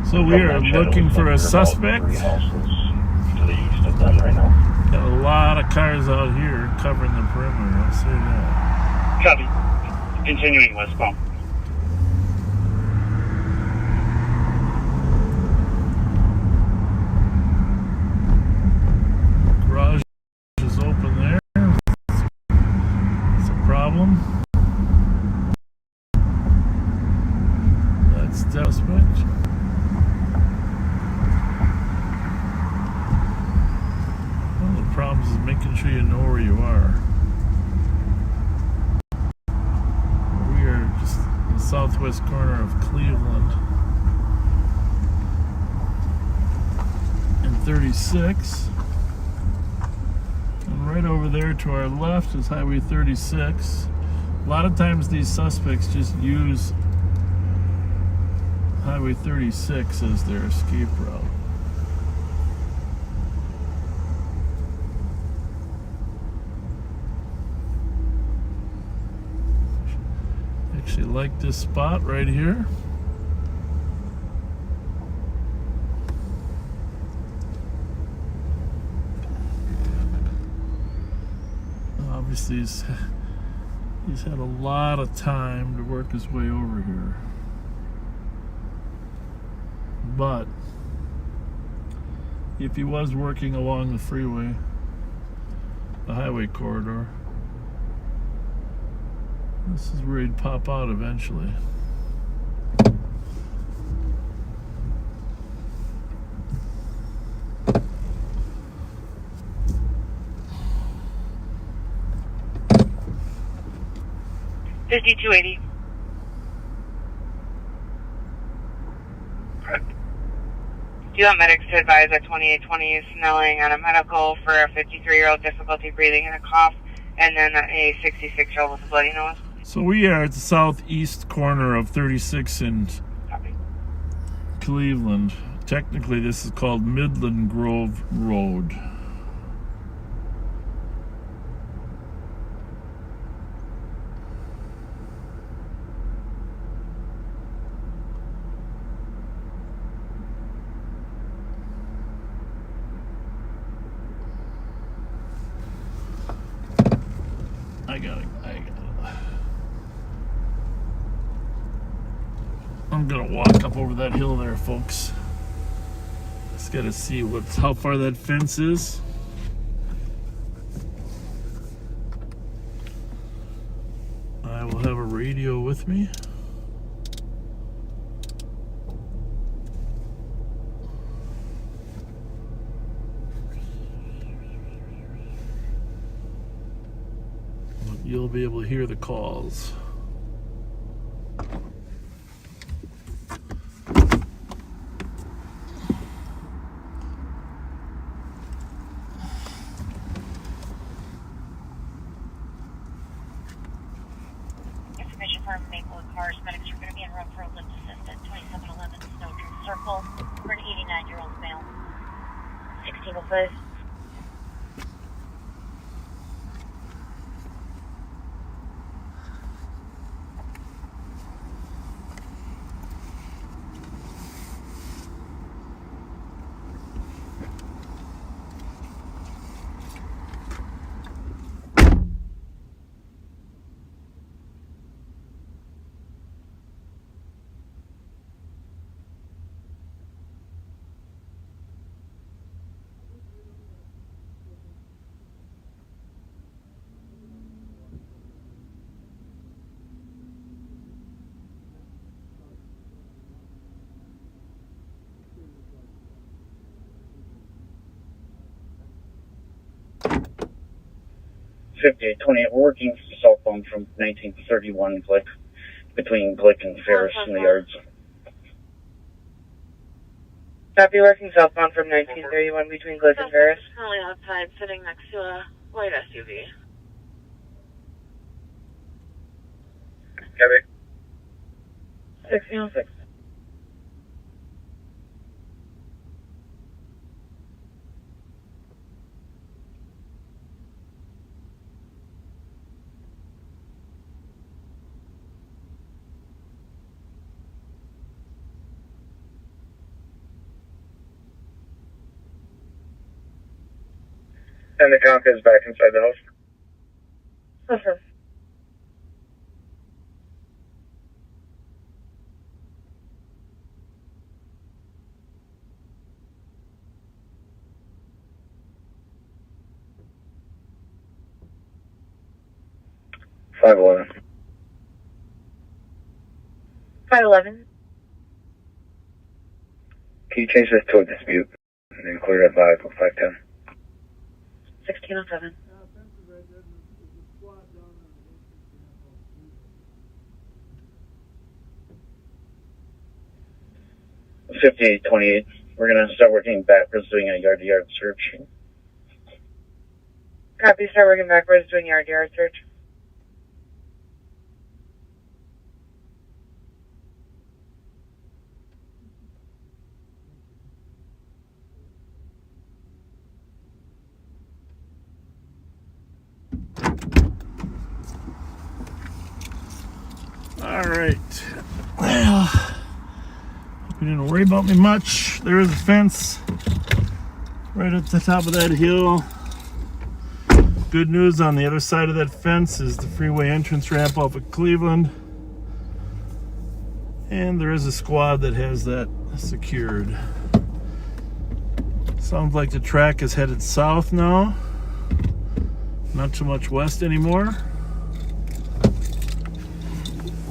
So we are looking for a suspect. To the east of them right now. Got a lot of cars out here covering the perimeter, I'll say that. Copy. Continuing westbound. Garage is open there. It's a problem. That's suspect. One of the problems is making sure you know where you are. We are just in the southwest corner of Cleveland and 36. And right over there to our left is Highway 36. A lot of times these suspects just use Highway 36 as their escape route. Actually like this spot right here. Obviously he's had a lot of time to work his way over here. But if he was working along the freeway, the highway corridor, this is where he'd pop out eventually. $52.80. Do you want medics to advise that 2820 is Snelling on a medical for a 53-year-old difficulty breathing and a cough, and then a 66-year-old with a bloody nose? So we are at the southeast corner of 36 and Copy. Cleveland. Technically, this is called Midland Grove Road. I got it. I'm gonna walk up over that hill there, folks. Just gotta see how far that fence is. I will have a radio with me. You'll be able to hear the calls. Information from Maplewood Cars. Medics are going to be en route for a lift assist at 2711 Snowdrift Circle for an 89-year-old male. 1605. Working southbound from 1931 Glick, between Glick and Ferris in the yards. Copy, working southbound from 1931 between Glick and Ferris. Currently outside, sitting next to a white SUV. Copy. 1606. And the conch is back inside the house. Confirm. Five 11. 511. Can you change this to a dispute and then clear it by 510? 1607. 5828. We're gonna start working backwards, doing a yard-to-yard search. Copy, start working backwards, doing yard-to-yard search. All right. Well, you didn't worry about me much. There is a fence right at the top of that hill. Good news, on the other side of that fence is the freeway entrance ramp off of Cleveland. And there is a squad that has that secured. Sounds like the track is headed south now. Not too much west anymore.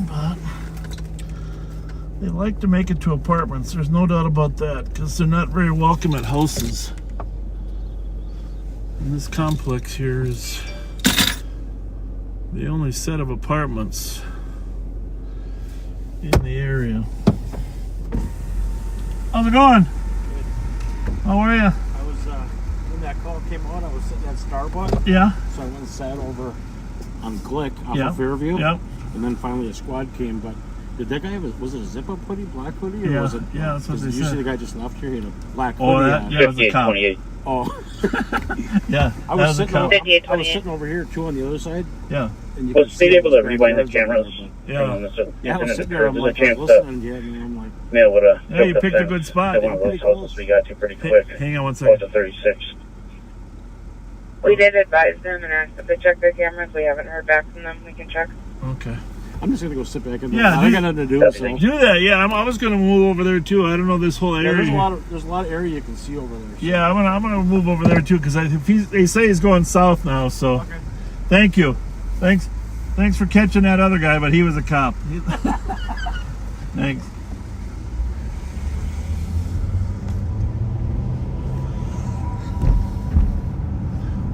But they like to make it to apartments. There's no doubt about that, because they're not very welcome at houses. And this complex here is the only set of apartments in the area. How's it going? How are you? I was, when that call came out, I was sitting at Starbucks. Yeah. So I went and sat over on Glick off Yeah. of Fairview. Yep. And then finally a squad came, but did that guy have was it a zip-up hoodie, black hoodie? Or Yeah, was it, yeah, that's what they usually said. the guy just left here, he had a black Oh, hoodie that, on. yeah, it was a cop. 5828. Oh. Yeah, I that was, was a sitting cop. over, I was 5828. sitting over here, too, on the other side. Yeah. And you Was could Steve see able to those rewind the backyards cameras? Yeah. Yeah, I was sitting there, I'm There's like, a chance I was that listening to it, and I'm like, Neil would have. Yeah, you picked a good spot. One of those Pretty houses close. we got to pretty quick. Hang on one Close second. to 36. We did advise them and asked if they check their cameras. We haven't heard back from them. We can check. Okay. I'm just going to go sit back in there. Yeah, I got nothing to do, so. Do that, yeah. I was gonna move over there too. I don't know this whole Yeah, area. there's a lot of area you can see over there. So. Yeah, I'm gonna move over there too, because they say he's going south now. So, Okay. Thank you. Thanks for catching that other guy, but he was a cop. Thanks.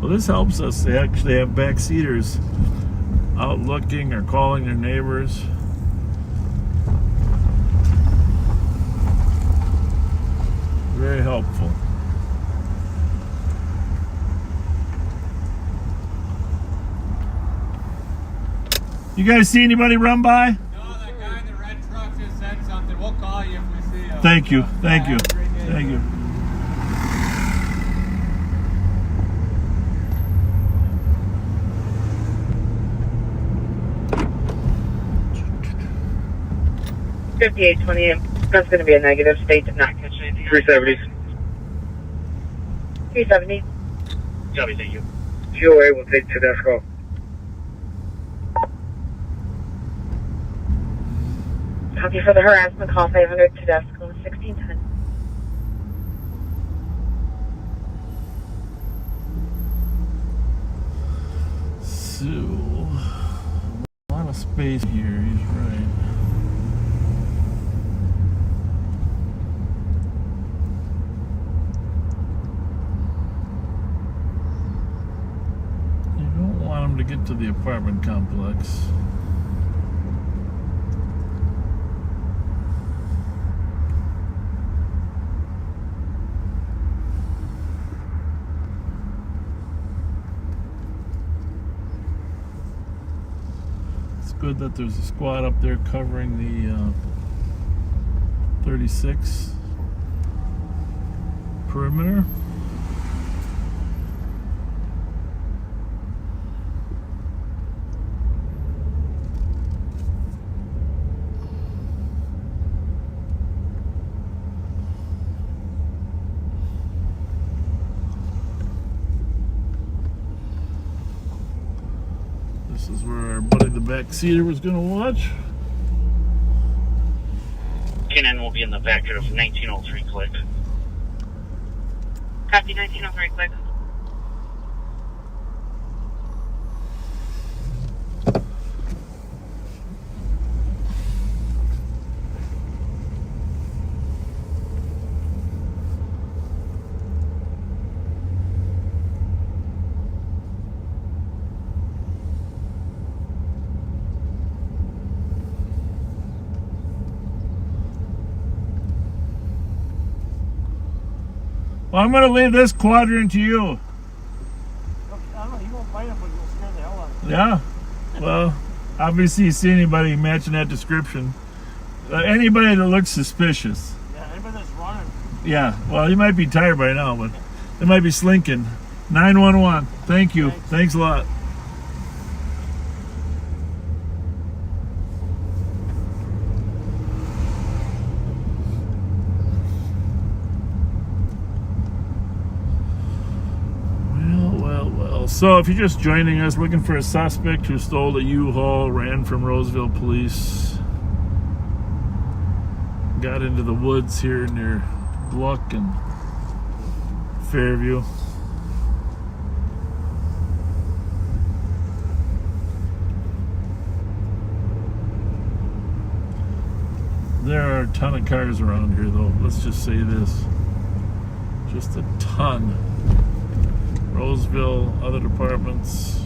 Well, this helps us. They actually have backseaters out looking or calling their neighbors. Very helpful. You guys see anybody run by? No, that guy in the red truck just said something. We'll call you if we see him. Thank you. Thank you. Have a great day. Thank you. That's going to be a negative. State did not catch anything. 370. 370. Copy, thank you. GOA will take Tedesco. Copy for the harassment call 500 Tedesco 1610. So, a lot of space here. He's right. You don't want him to get to the apartment complex. It's good that there's a squad up there covering the 36 perimeter. backseater was going to watch. Cannon will be in the back of 1903 click. Copy 1903, quick. Well, I'm going to leave this quadrant to you. I don't know, you won't find him, but you'll scare the hell out of him. Yeah. Well, obviously you see anybody matching that description. Anybody that looks suspicious. Yeah, anybody that's running. Yeah. Well, he might be tired by now, but they might be slinking. 911. Thank you. Thanks a lot. So if you're just joining us, looking for a suspect who stole a U-Haul, ran from Roseville police, got into the woods here near Gluck and Fairview. There are a ton of cars around here though, let's just say this. Just a ton. Roseville, other departments,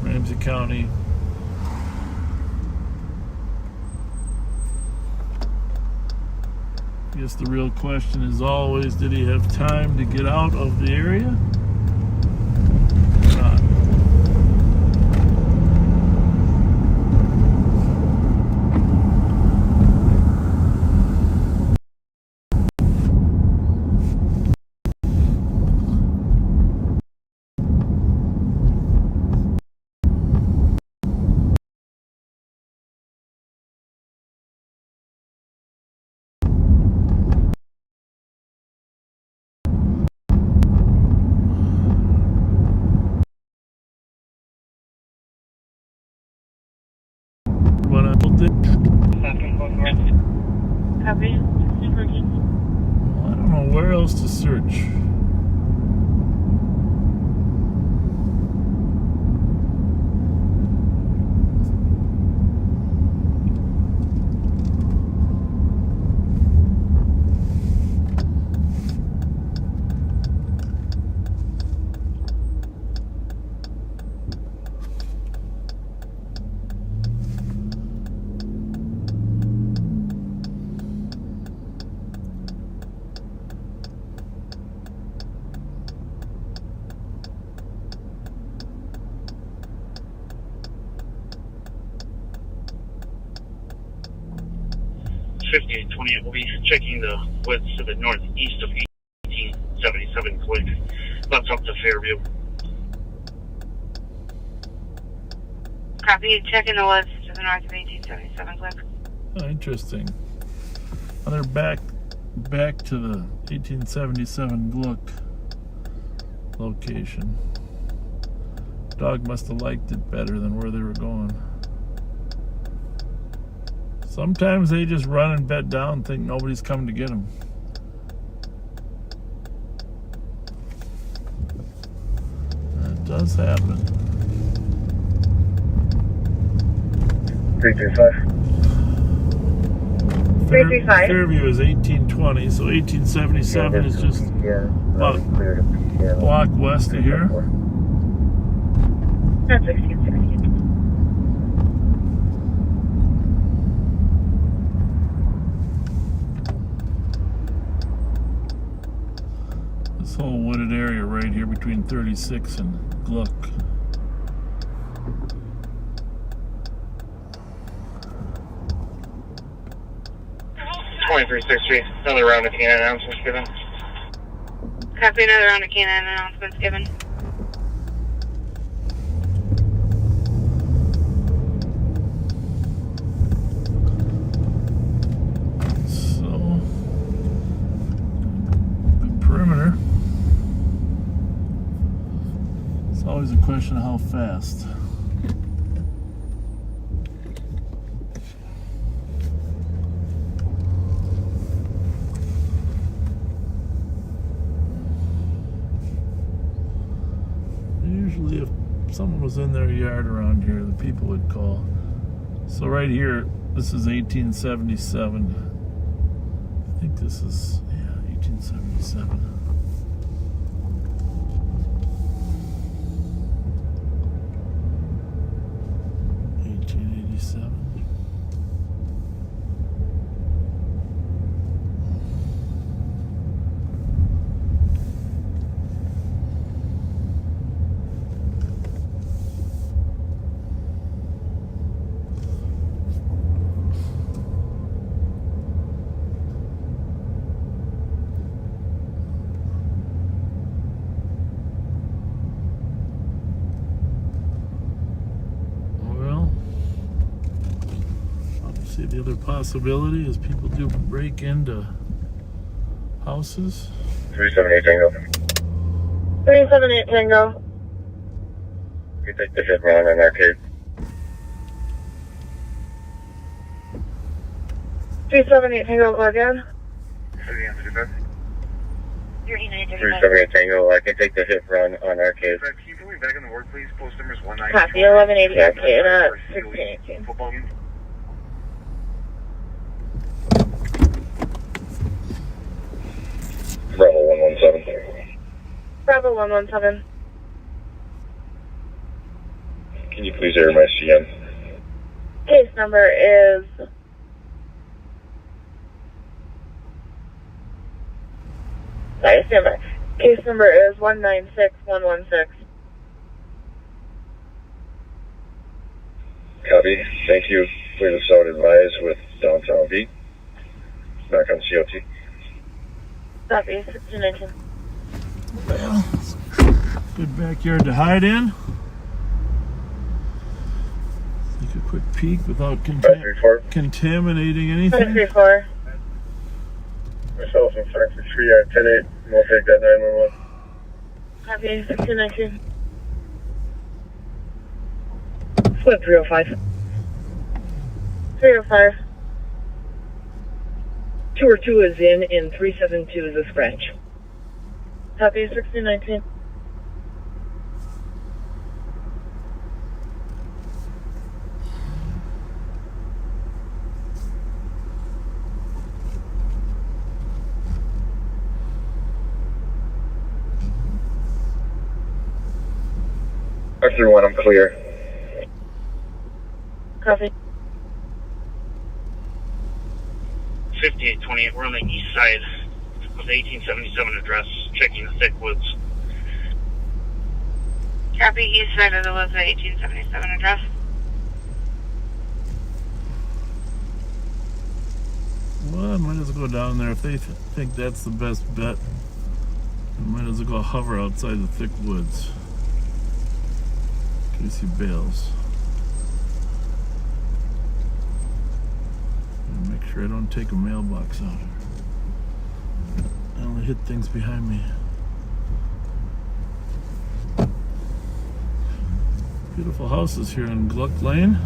Ramsey County. I guess the real question is always, did he have time to get out of the area? Or not? Copy. Well, I don't know where else to search. Will be checking the woods to the northeast of 1877 click. That's up to Fairview. Copy, checking the woods to the north of 1877 click. Oh, interesting. Well, they're back to the 1877 Gluck location. Dog must have liked it better than where they were going. Sometimes they just run and bed down and think nobody's coming to get them. That does happen. 335. 335. Fairview is 1820, so 1877 is just about a block west of here. That's 1660. This whole wooded area right here between 36 and Gluck. Another round of canine announcements given. Copy, another round of canine announcements given. So, good perimeter. It's always a question of how fast. someone was in their yard around here, the people would call. So right here, this is 1877. I think this is, yeah, 1877. The other possibility is people do break into houses. 378 Tango. 378 Tango. You take the hit run on arcade. 378 Tango, go again. 378 Tango. I can take the hit run on arcade. Can you put me back in the work, please? Post numbers 19. Copy, 1180 Arcade at 1618. Football game. Bravo 117. Bravo 117. Can you please air my CM? Case number is... Sorry, stand by. Case number is 196116. Copy. Thank you. Clear the south advise with downtown V. Back on COT. Copy, 1619. Well, good backyard to hide in. Take a quick peek without 534. contaminating anything. 534. Myself and 533 are 10-8. We'll take that 911. Copy, 1619. Split 305. 305. 202 is in and 372 is a scratch. Copy, 1619. After 1, I'm clear. Copy. 5828, we're on the east side of the 1877 address, checking the thick woods. Copy, east side of the woods at 1877 address. Well, I might as well go down there. If they think that's the best bet, I might as well go hover outside the thick woods in case he bails. And make sure I don't take a mailbox out. I only hit things behind me. Beautiful houses here in Gluck Lane.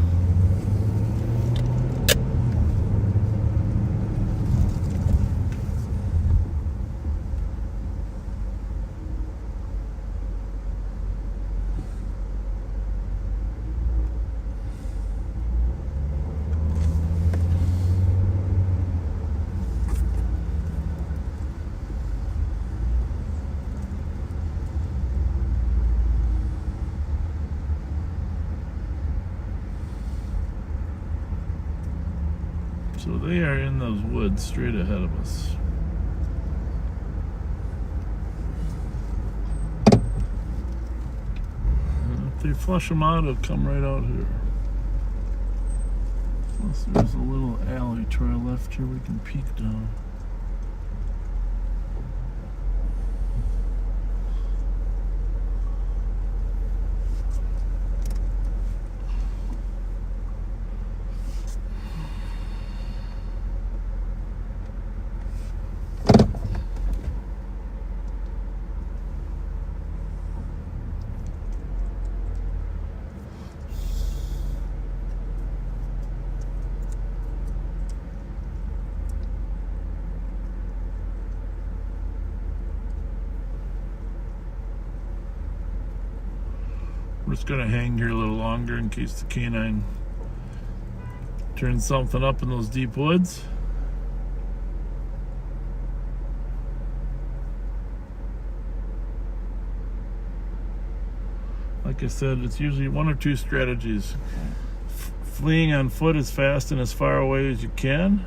So they are in those woods straight ahead of us. And if they flush them out, it'll come right out here. Plus there's a little alley to our left here we can peek down. just going to hang here a little longer in case the canine turns something up in those deep woods. Like I said, it's usually one or two strategies. Fleeing on foot as fast and as far away as you can,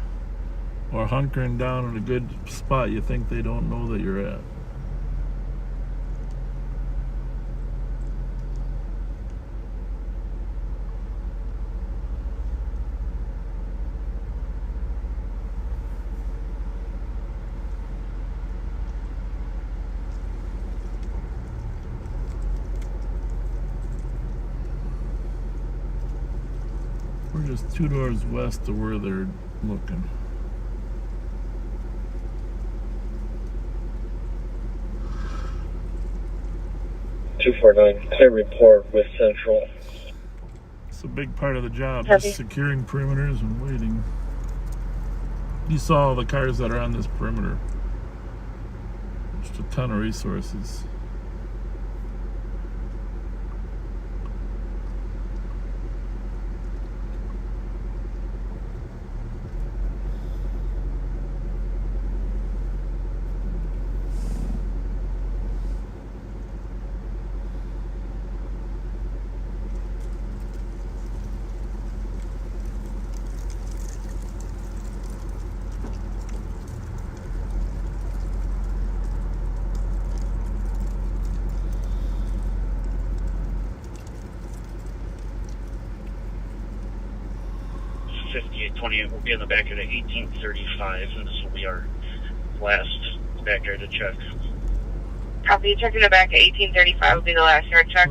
or hunkering down in a good spot you think they don't know that you're at. We're just 2 doors west of where they're looking. Clear report with Central. It's a big part of the job, just securing perimeters and waiting. You saw all the cars that are on this perimeter. Just a ton of resources. We'll be in the back of the 1835, and this will be our last backyard to check. Copy. Checking the back at 1835 will be the last yard check.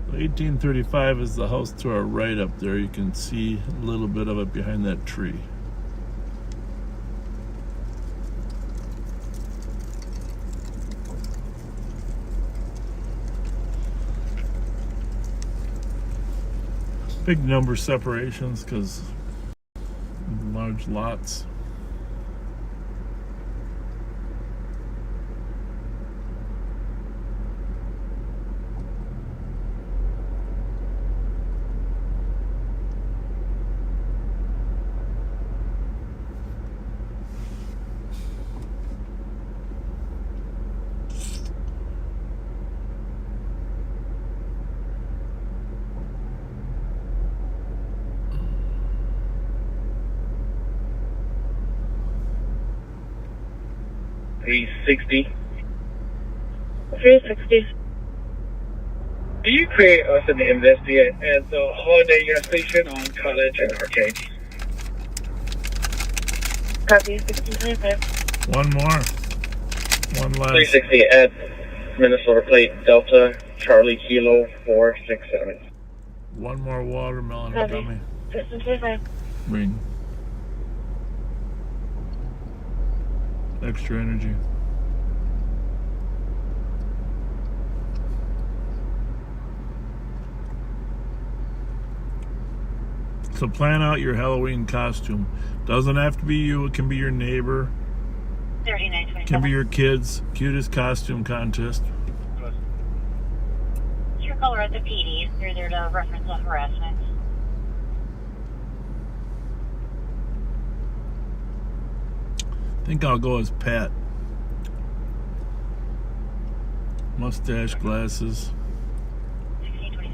1835 is the house to our right up there. You can see a little bit of it behind that tree. Big number separations because large lots. $360. 360. Do you create us an investigate at the Holiday gas station on College and Arcade? Copy. 1625. One more. One last. 360 at Minnesota Plate Delta Charlie Kilo 467. One more watermelon Copy. gummy. 1625. Ring. Extra energy. So plan out your Halloween costume. Doesn't have to be you, it can be your neighbor. 3927. Can be your kids' cutest costume contest. It's your color at the PD. You're there to reference a harassment. I think I'll go as Pat. Mustache, glasses. 1627.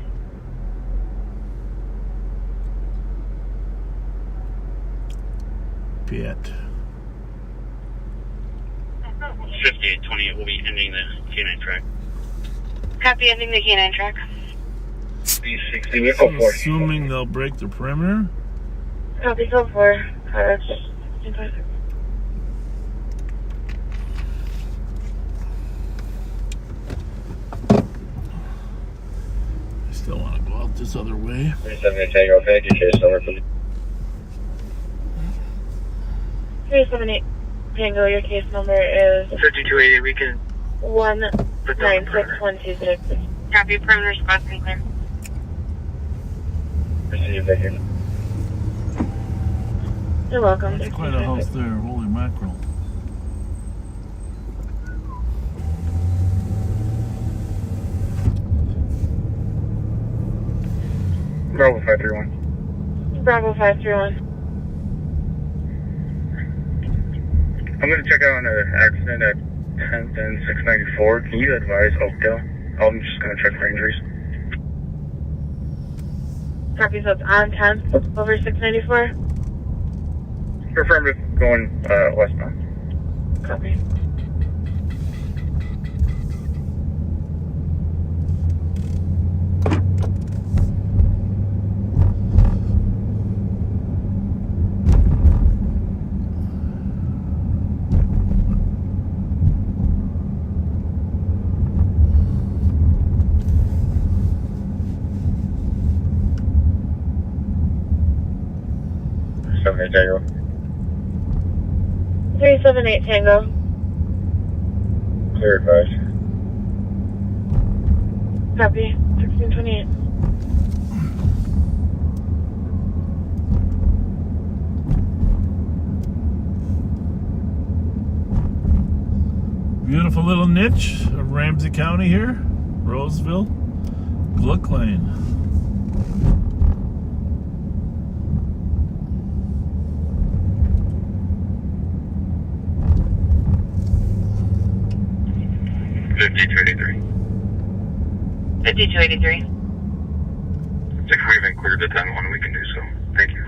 Pat. 5828 will be ending the canine track. Copy. Ending the canine track. 360, we'll So go for it. assuming they'll break the perimeter. Copy. So 4. College. 1625. I still want to go out this other way. 370 Tango, can I get your case number, please? 378. Tango, your case number is 5280, we can 196126. Copy. Perimeter spots and clear. receive that here. You're welcome. That's quite a house there. Holy mackerel. 531. Bravo 531. I'm going to check out on an accident at 10th and 694. Can you advise Oakdale? I'm just going to check for injuries. Copy, so it's on 10th over 694. Affirmative, going westbound. Copy. Tango. 378 Tango. Clear advice. Copy. 1628. Beautiful little niche of Ramsey County here. Roseville, Gluck Lane. $52.83. 5283. If we haven't cleared the 10-1, we can do so. Thank you.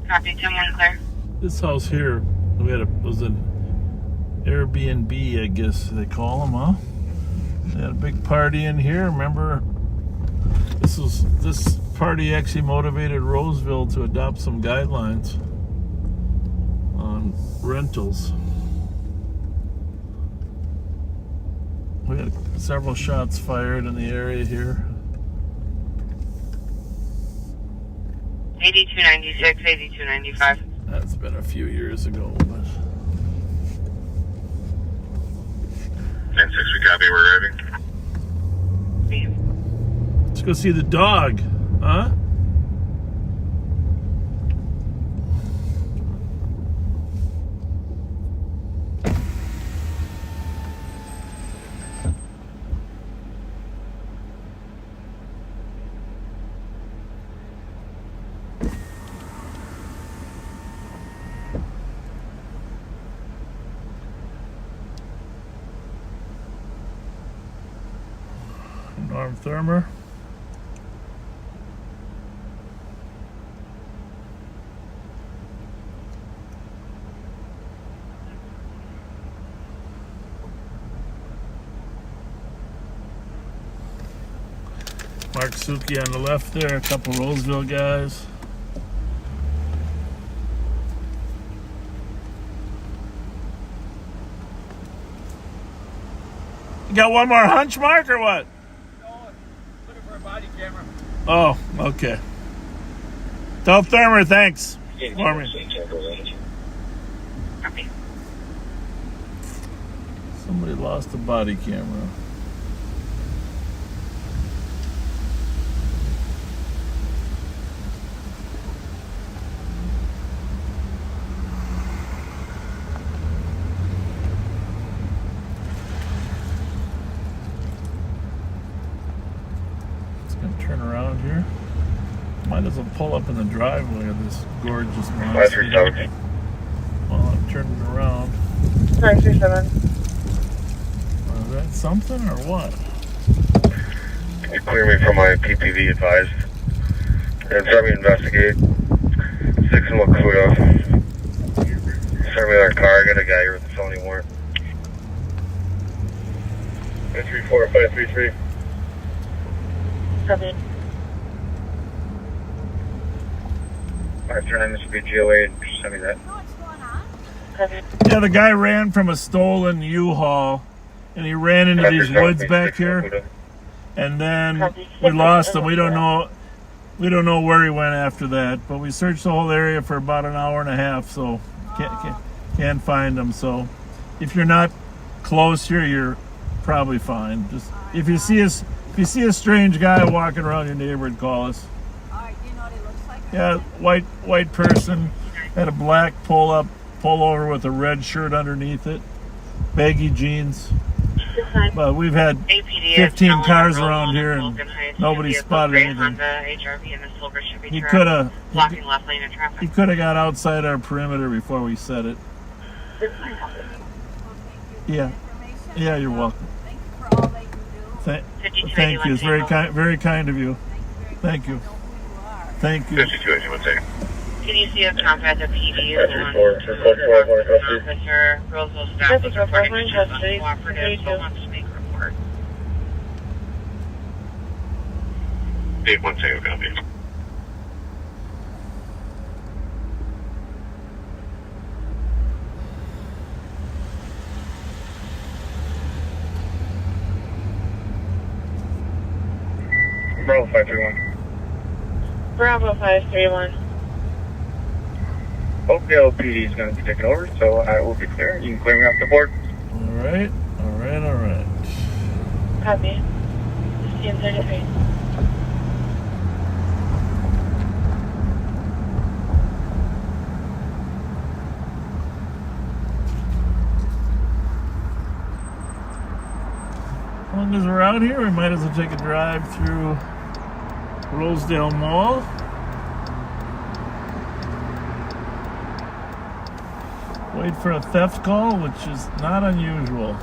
Copy, 10-1 clear. This house here, was an Airbnb, I guess they call them, huh? They had a big party in here. Remember, this party actually motivated Roseville to adopt some guidelines on rentals. We had several shots fired in the area here. 8296, 8295. That's been a few years ago, but 10-6, we copy, we're arriving. let's go see the dog, huh? Norm Thermer. Mark Suki on the left there, a couple Roseville guys. You got one more hunch, Mark, or what? Looking for a body camera. Oh, okay. Tell Thermer thanks for me. Somebody lost a body camera. Turn around here. Might as well pull up in the driveway of this gorgeous monster. While I'm turning around. 937. Is that something or what? Can you clear me from my PPV advised? And start me to investigate. 6 in Lakuta. Start me in our car. I got a guy here with a felony warrant. 534 533. Copy. 539, this would be GOA, and just send me that. Copy. Yeah, the guy ran from a stolen U-Haul, and he ran into these woods back here, and then we lost him. We don't know where he went after that, but we searched the whole area for about an hour and a half, so can't find him. So if you're not close here, you're probably fine. Just if you see a strange guy walking around your neighborhood, call us. Alright, do you know what he looks like? Yeah, white person, had a black pull over with a red shirt underneath it, baggy jeans. But we've had APD 15 cars around here and nobody spotted anything. He could have got outside our perimeter before we set it. Yeah. Yeah, you're welcome. Thank you. It's very kind of you. Thank you. Thank you. 52, anyone take? Can you see a cop at the PD? Officer Roseville staff was reporting uncooperative, so wants to make a report. 810, copy. Bravo 531. Bravo 531. Oakdale PD is going to be taking over, so I will be clear. You can clear me off the board. All right. Copy. Stand 33. As long as we're out here, we might as well take a drive through Rosedale Mall. Wait for a theft call, which is not unusual.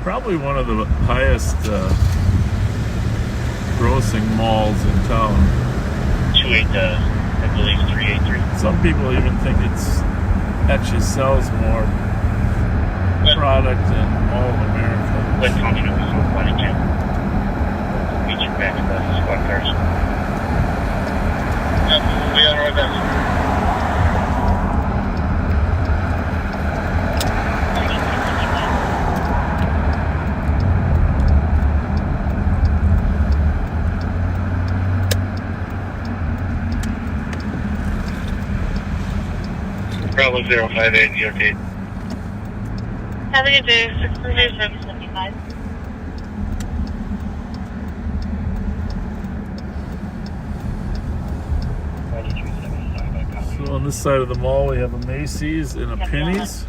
Probably one of the highest grossing malls in town. 28, I believe 383. Some people even think it's actually sells more product than Mall of America. When function was 1 and 10. Meet you back in the squad cars. Yep, we got our best. Bravo 058, DOT. Have a good day. 635. So on this side of the mall, we have a Macy's and a Penny's.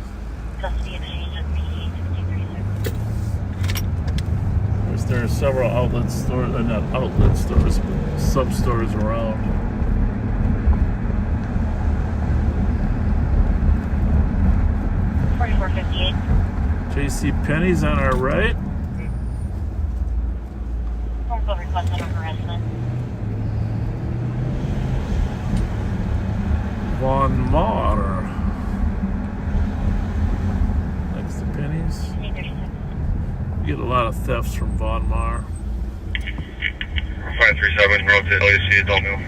There are several outlet stores, not outlet stores, but sub-stores around. JC Penney's on our right. Von Maur. Next to Penny's. You get a lot of thefts from Von Maur. 537, road to LAC, don't move.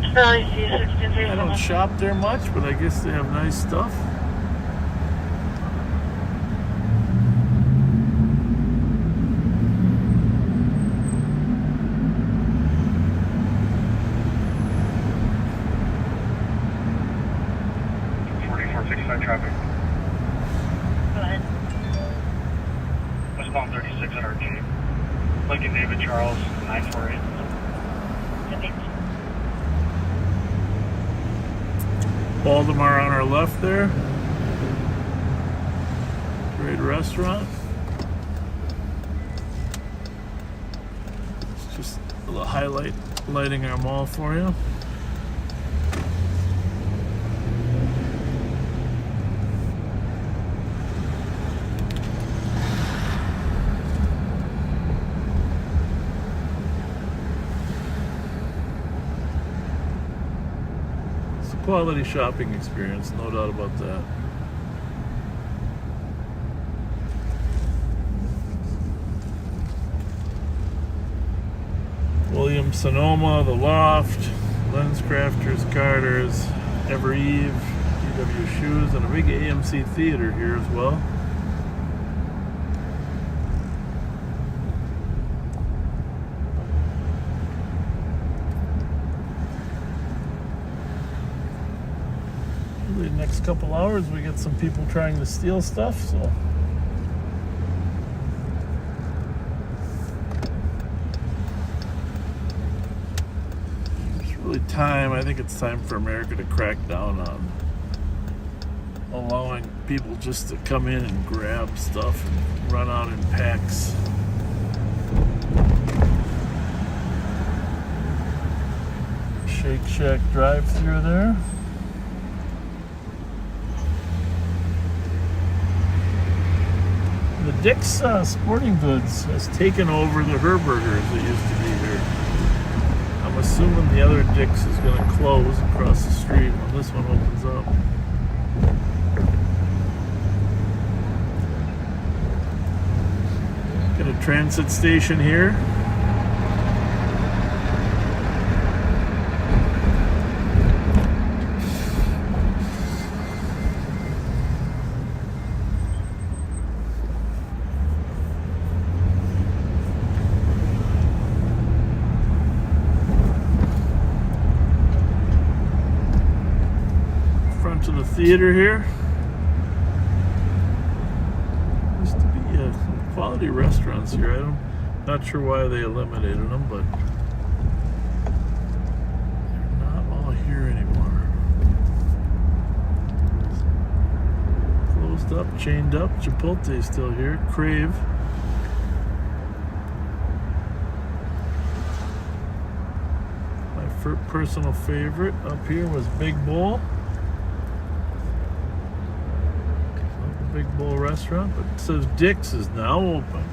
I don't shop there much, but I guess they have nice stuff. Traffic. Go ahead. Westbound 36 at RG. Lincoln David Charles, 948. Baldemar on our left there. Great restaurant. It's just a little lighting our mall for you. Quality shopping experience, no doubt about that. Williams Sonoma, The Loft, Lens Crafters, Carter's, Ever Eve, DW Shoes, and a big AMC theater here as well. The next couple hours we get some people trying to steal stuff, so it's really time. I think it's time for America to crack down on allowing people just to come in and grab stuff and run out in packs. Shake Shack drive-through there. The Dick's Sporting Goods has taken over the Herbergers that used to be here. I'm assuming the other Dick's is going to close across the street when this one opens up. Got a transit station here. To the theater here. Used to be quality restaurants here. I'm not sure why they eliminated them, but they're not all here anymore. Closed up, chained up. Chipotle's still here. Crave. My personal favorite up here was Big Bull. Big Bull restaurant, but it says Dick's is now open.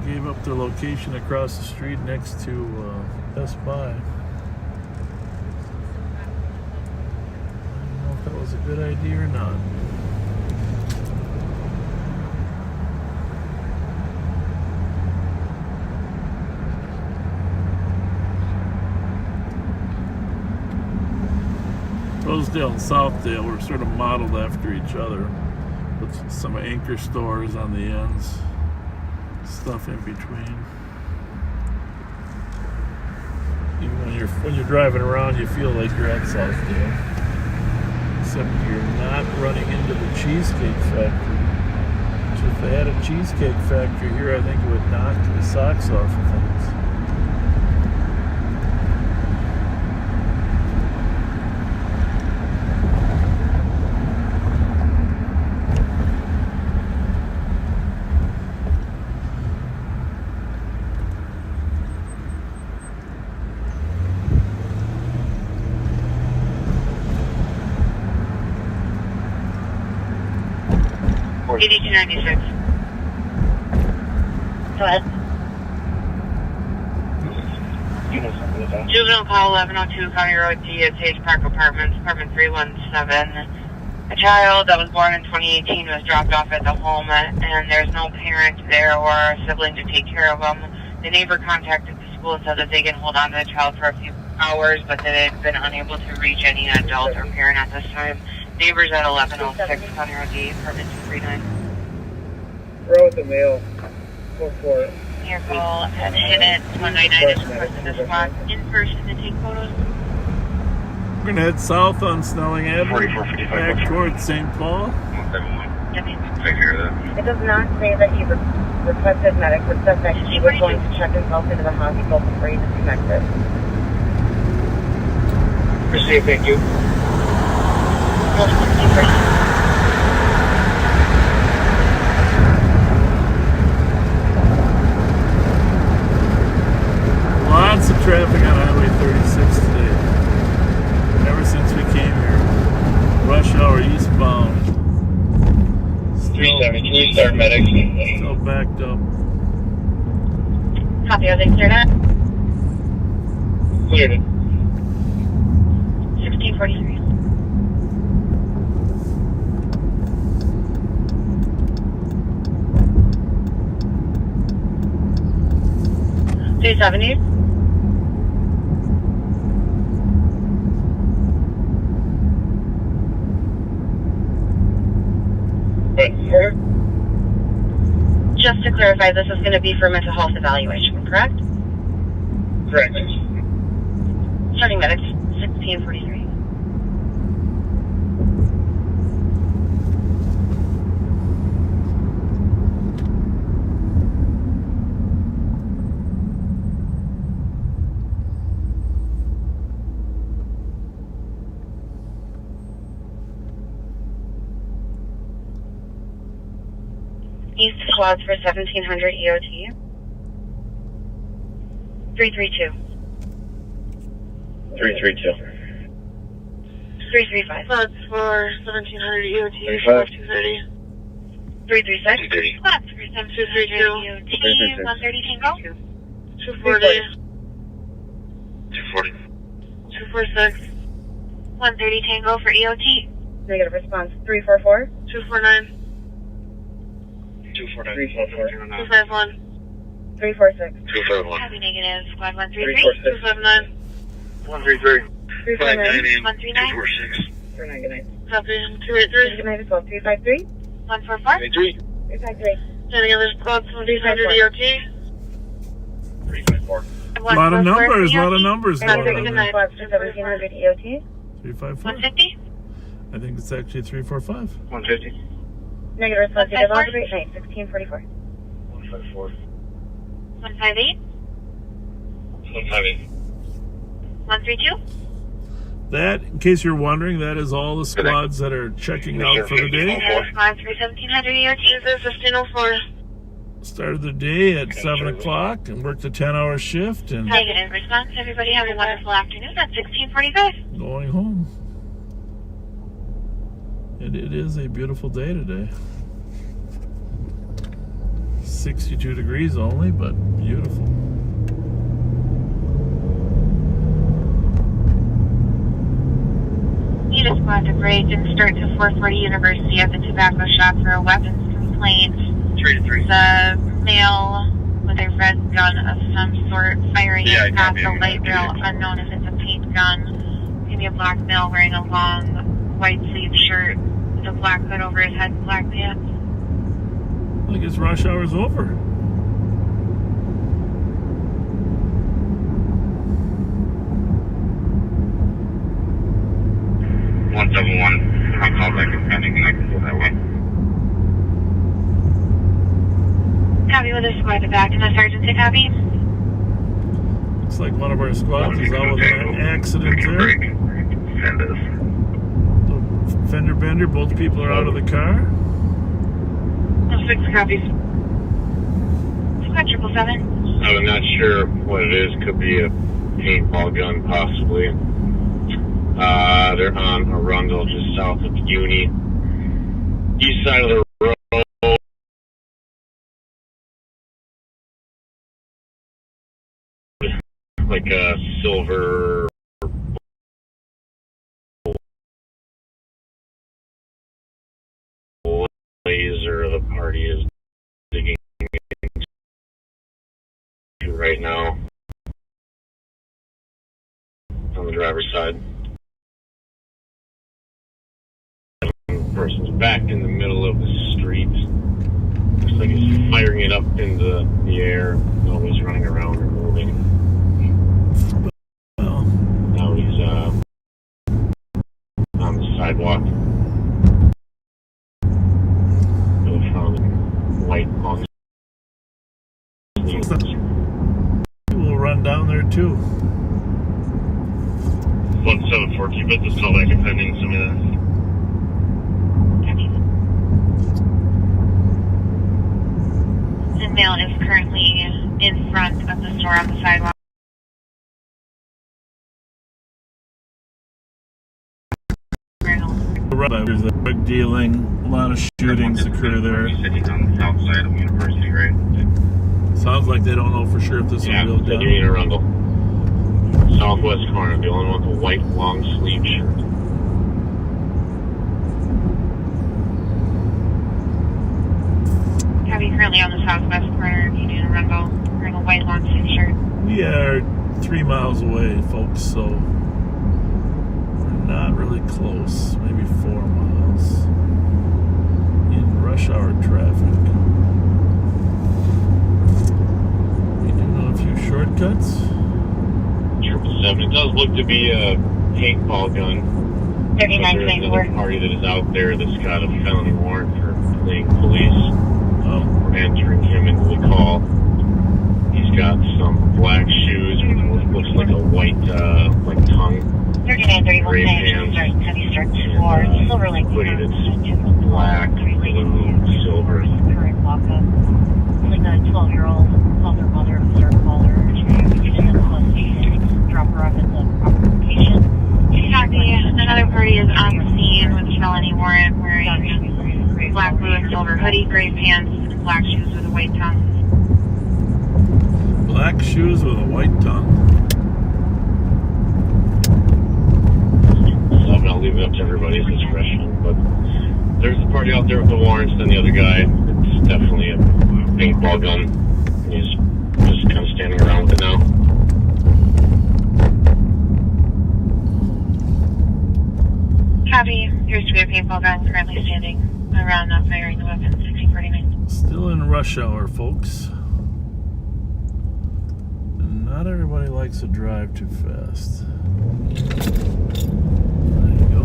They gave up their location across the street next to Best Buy. I don't know if that was a good idea or not. Rosedale and Southdale were sort of modeled after each other, with some anchor stores on the ends, stuff in between. Even when you're driving around, you feel like you're at Southdale, except you're not running into the Cheesecake Factory. Which if they had a Cheesecake Factory here, I think it would knock the socks off of things. DD-296. Go ahead. Juvenile call 1102 County Road D at Sage Park Apartments, apartment 317. A child that was born in 2018 was dropped off at the home, and there's no parent there or a sibling to take care of them. The neighbor contacted the school said that they can hold on to the child for a few hours, but that they've been unable to reach any adult or parent at this time. Neighbors at 1106 County Road D, apartment 239. Row with the mail. 4-4. Vehicle at Hibbett 199 is requested the spot in person to take photos. We're gonna head south on Snelling Avenue, 4455. back towards St. Paul. Take care of that. It does not say that he requested medics. It says that he was going to check himself into the hospital before he disconnected. Received, thank you. Lots of traffic on Highway 36 today. Ever since we came here. Rush hour eastbound. 370, can you start medics? Still backed up. Copy, are they cleared at? Cleared it. 1643. Three 70. Just to clarify, this is going to be for mental health evaluation, correct? Correct. Starting medics, 1643. East Quads for 1700 EOT. 332. 332. 335. Quads for 1700 EOT. 35. 230. 336. 230. Quads for 1700 EOT. 130 Tango. 240. 240. 246. 130 Tango for EOT. Negative response. 344. 249. 249. 251. 346. 251. Copy negative. Squad 133. 259. 133. 349. 139. 246. 499. Copy. 283. Good night as well. 353. 144. 353. 353. Sending other spots 1700 EOT. 354. A lot of numbers, a lot of numbers And going on good there. night. Squads for 1700 EOT. 354. 150. I think it's actually 345. 150. Negative response. You guys all have a 154. great night. 1644. 154. 158. 158. 132. That, in case you're wondering, that is all the squads that are checking out for the day. Squad for 1700 EOT. 1504. Started the day at 7 o'clock and worked a 10-hour shift and Negative response. Everybody have a wonderful afternoon at 1645. going home. And it is a beautiful day today. 62 degrees only, but beautiful. Need a squad to break and start to 440 University at the tobacco shop for a weapons complaint. 3 to 3. The male with a red gun of some sort firing Yeah, it past copy. the light rail, unknown if it's a paint gun. Maybe a black male wearing a long white sleeve shirt with a black hood over his head and black pants. I guess rush hour's over. I'll call back and panic and I can go that way. Copy with a squad to back and the sergeant to copy. Looks like one of our squads is out with an accident there. Send us. The fender bender, both people are out of the car. 6 copies. Squad 777. I'm not sure what it is. Could be a paintball gun, possibly. They're on Arundel, just south of Uni. East side of the road. Like a silver laser the party is digging into right now. driver's side. Person's back in the middle of the street. Looks like he's firing it up into the air, always running around or moving. Well, Now he's on the sidewalk. White long sleeves. we'll run down there too. 174, keep it this call back and pending some of that. The male is currently in front of the store on the sidewalk. There's a drug dealing, a lot of shootings occur there. He's on the south side of University, right? Sounds like they don't know for sure if this Yeah, will go down. in Arundel. Southwest corner, the only one with a white long sleeve shirt. Heavy currently on the southwest corner of Union Arundel, wearing a white long sleeve shirt. We are 3 miles away, folks, so we're not really close. Maybe 4 miles in rush hour traffic. We do know a few shortcuts. 777. It does look to be a paintball gun. 3924. There's another party that is out there that's got a felony warrant for fleeing police. We're answering him into the call. He's got some black shoes with what looks like a white, like tongue. 3931 heavy start towards Silver Lake. Hoodie that's black, blue, silver. Current walk-up. Like a 12-year-old called their mother, observed caller. Drop her off at the proper location. Copy. Another party is on the scene with a felony warrant, wearing black, blue, and silver hoodie, gray pants, and black shoes with a white tongue. Black shoes with a white tongue. So I'm not leaving it up to everybody's discretion, but there's the party out there with the warrants, then the other guy, it's definitely a paintball gun. He's just kind of standing around with it now. Copy. Appears to be a paintball gun currently standing around, not firing the weapon. 1649. Still in rush hour, folks. And not everybody likes to drive too fast. There you go.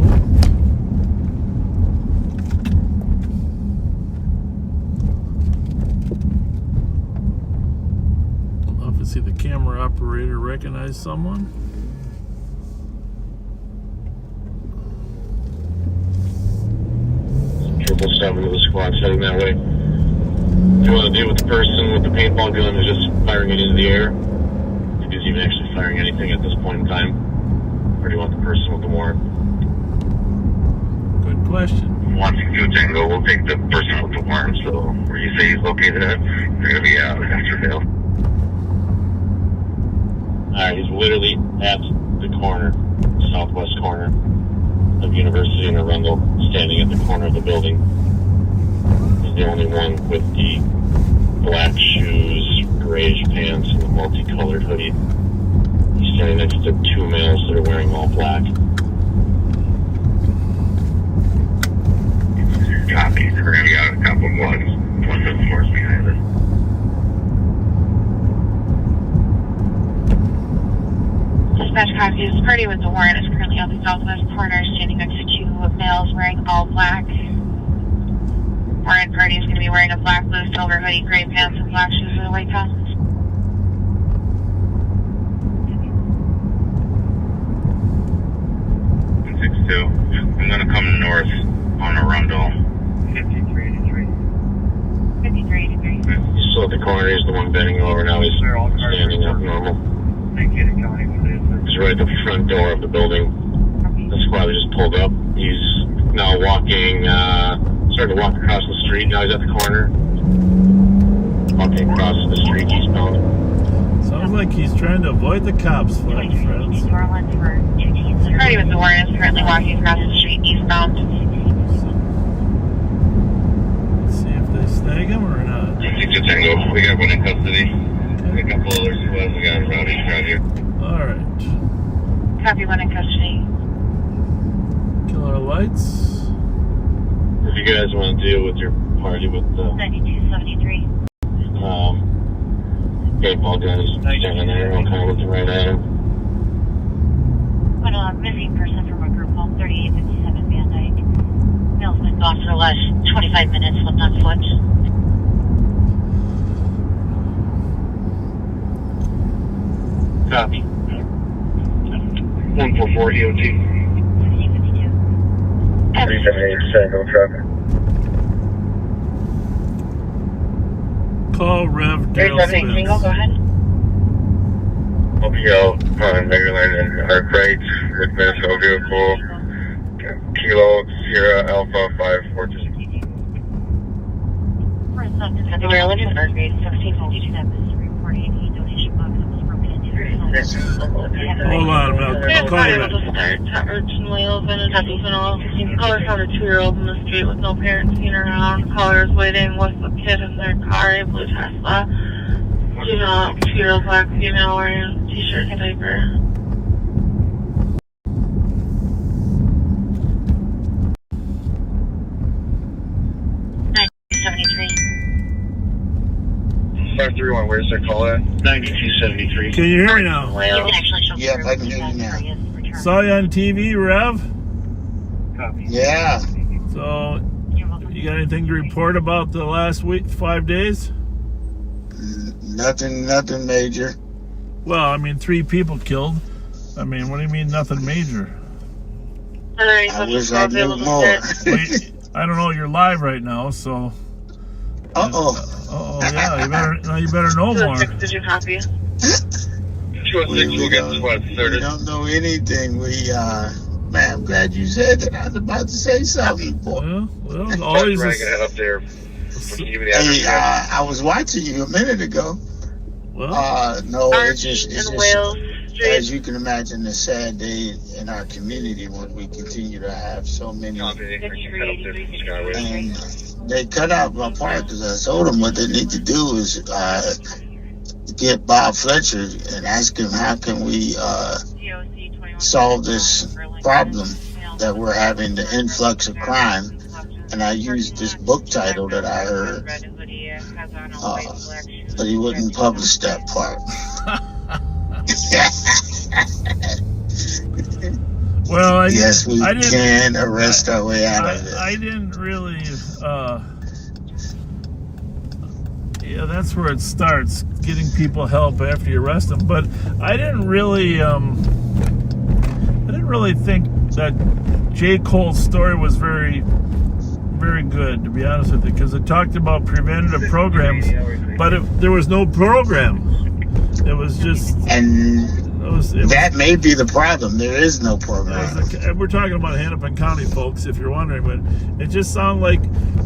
I'd love to see the camera operator recognize someone. 777 to the squad heading that way. Do you want to deal with the person with the paintball gun who's just firing it into the air? If he's even actually firing anything at this point in time? Or do you want the person with the warrant? Good question. 162 Tango, we'll take the person with the warrant. So where you say he's located at, they're going to be out after Vale. Alright, he's literally at the corner, southwest corner of University and Arundel, standing at the corner of the building. He's the only one with the black shoes, grayish pants, and the multicolored hoodie. He's standing next to 2 males that are wearing all black. Copy. We're going to be out a couple of ones. One of the floors behind us. Dispatch copies. Party with the warrant is currently on the southwest corner, standing next to 2 males wearing all black. Warrant party is going to be wearing a black, blue, silver hoodie, gray pants, and black shoes with a white tongue. I'm going to come north on Arundel. 5383. 5383. He's still at the corner. He's the one bending over now. He's standing up normal. He's right at the front door of the building. The squad just pulled up. He's now walking, starting to walk across the street. Now he's at the corner. Walking across the street eastbound. Sounds like he's trying to avoid the cops, friends. Party with the warrant is currently walking across the street eastbound. Let's see if they snag him or not. 62 Tango, we got one in custody. A couple others, we got Rowdy around here. Alright. Copy, one in custody. Killer lights. If you guys want to deal with your party with the 9273. paintball guys standing there, I'm kind of looking right at him. But a missing person from a group home, 3857 Van Dyke. Male's been gone for the last 25 minutes, left on foot. Copy. 144 EOT. 1652. 378 no traffic. Call Rev Daryl 378 single, go ahead. OPL on Maryland and Arkwright with Minnesota vehicle. Kilo Sierra Alpha 542. Maryland and Arkwright, 1652. Reporting a donation box that was broken into. Hold on, Mel. Call you back. Originally open and caller found a 2-year-old in the street with no parents seen around. Caller is waiting with a kid in their car, a blue Tesla. Female, 2-year-old black female wearing t-shirt and diaper. Star 31, where's their call at? 9273. Can you hear me now? You can actually show Yep, I can hear you now. Saw you on TV, Rev. Copy. Yeah. So, you got anything to report about the last week, 5 days? Nothing major. Well, I mean, 3 people killed. I mean, what do you mean nothing major? I wish I knew more. Wait, I don't know. You're live right now, so. Uh-oh. Yeah. You better know more. Did you copy? 206, we'll get squad We started. don't know anything. Man, I'm glad you said that. I was about to say something. Well, always. Right, gonna head up there. Give me the Hey, address. I was watching you a minute ago. Well, No, it's just Wales as you can imagine, a sad day in our community when we continue to have so many. Copy. Head up there from Skyway. And they cut out my part because I told them what they need to do is get Bob Fletcher and ask him how can we solve this problem that we're having, the influx of crime. And I used this book title that I heard, but he wouldn't publish that part. Well, yes, we can arrest our way out of it. I didn't really. Yeah, that's where it starts, getting people help after you arrest them. But I didn't really think that J. Cole's story was very, very good, to be honest with you, because it talked about preventative programs, but there was no program. It was just. And that may be the problem. There is no program. We're talking about Hennepin County, folks, if you're wondering, but it just sounded like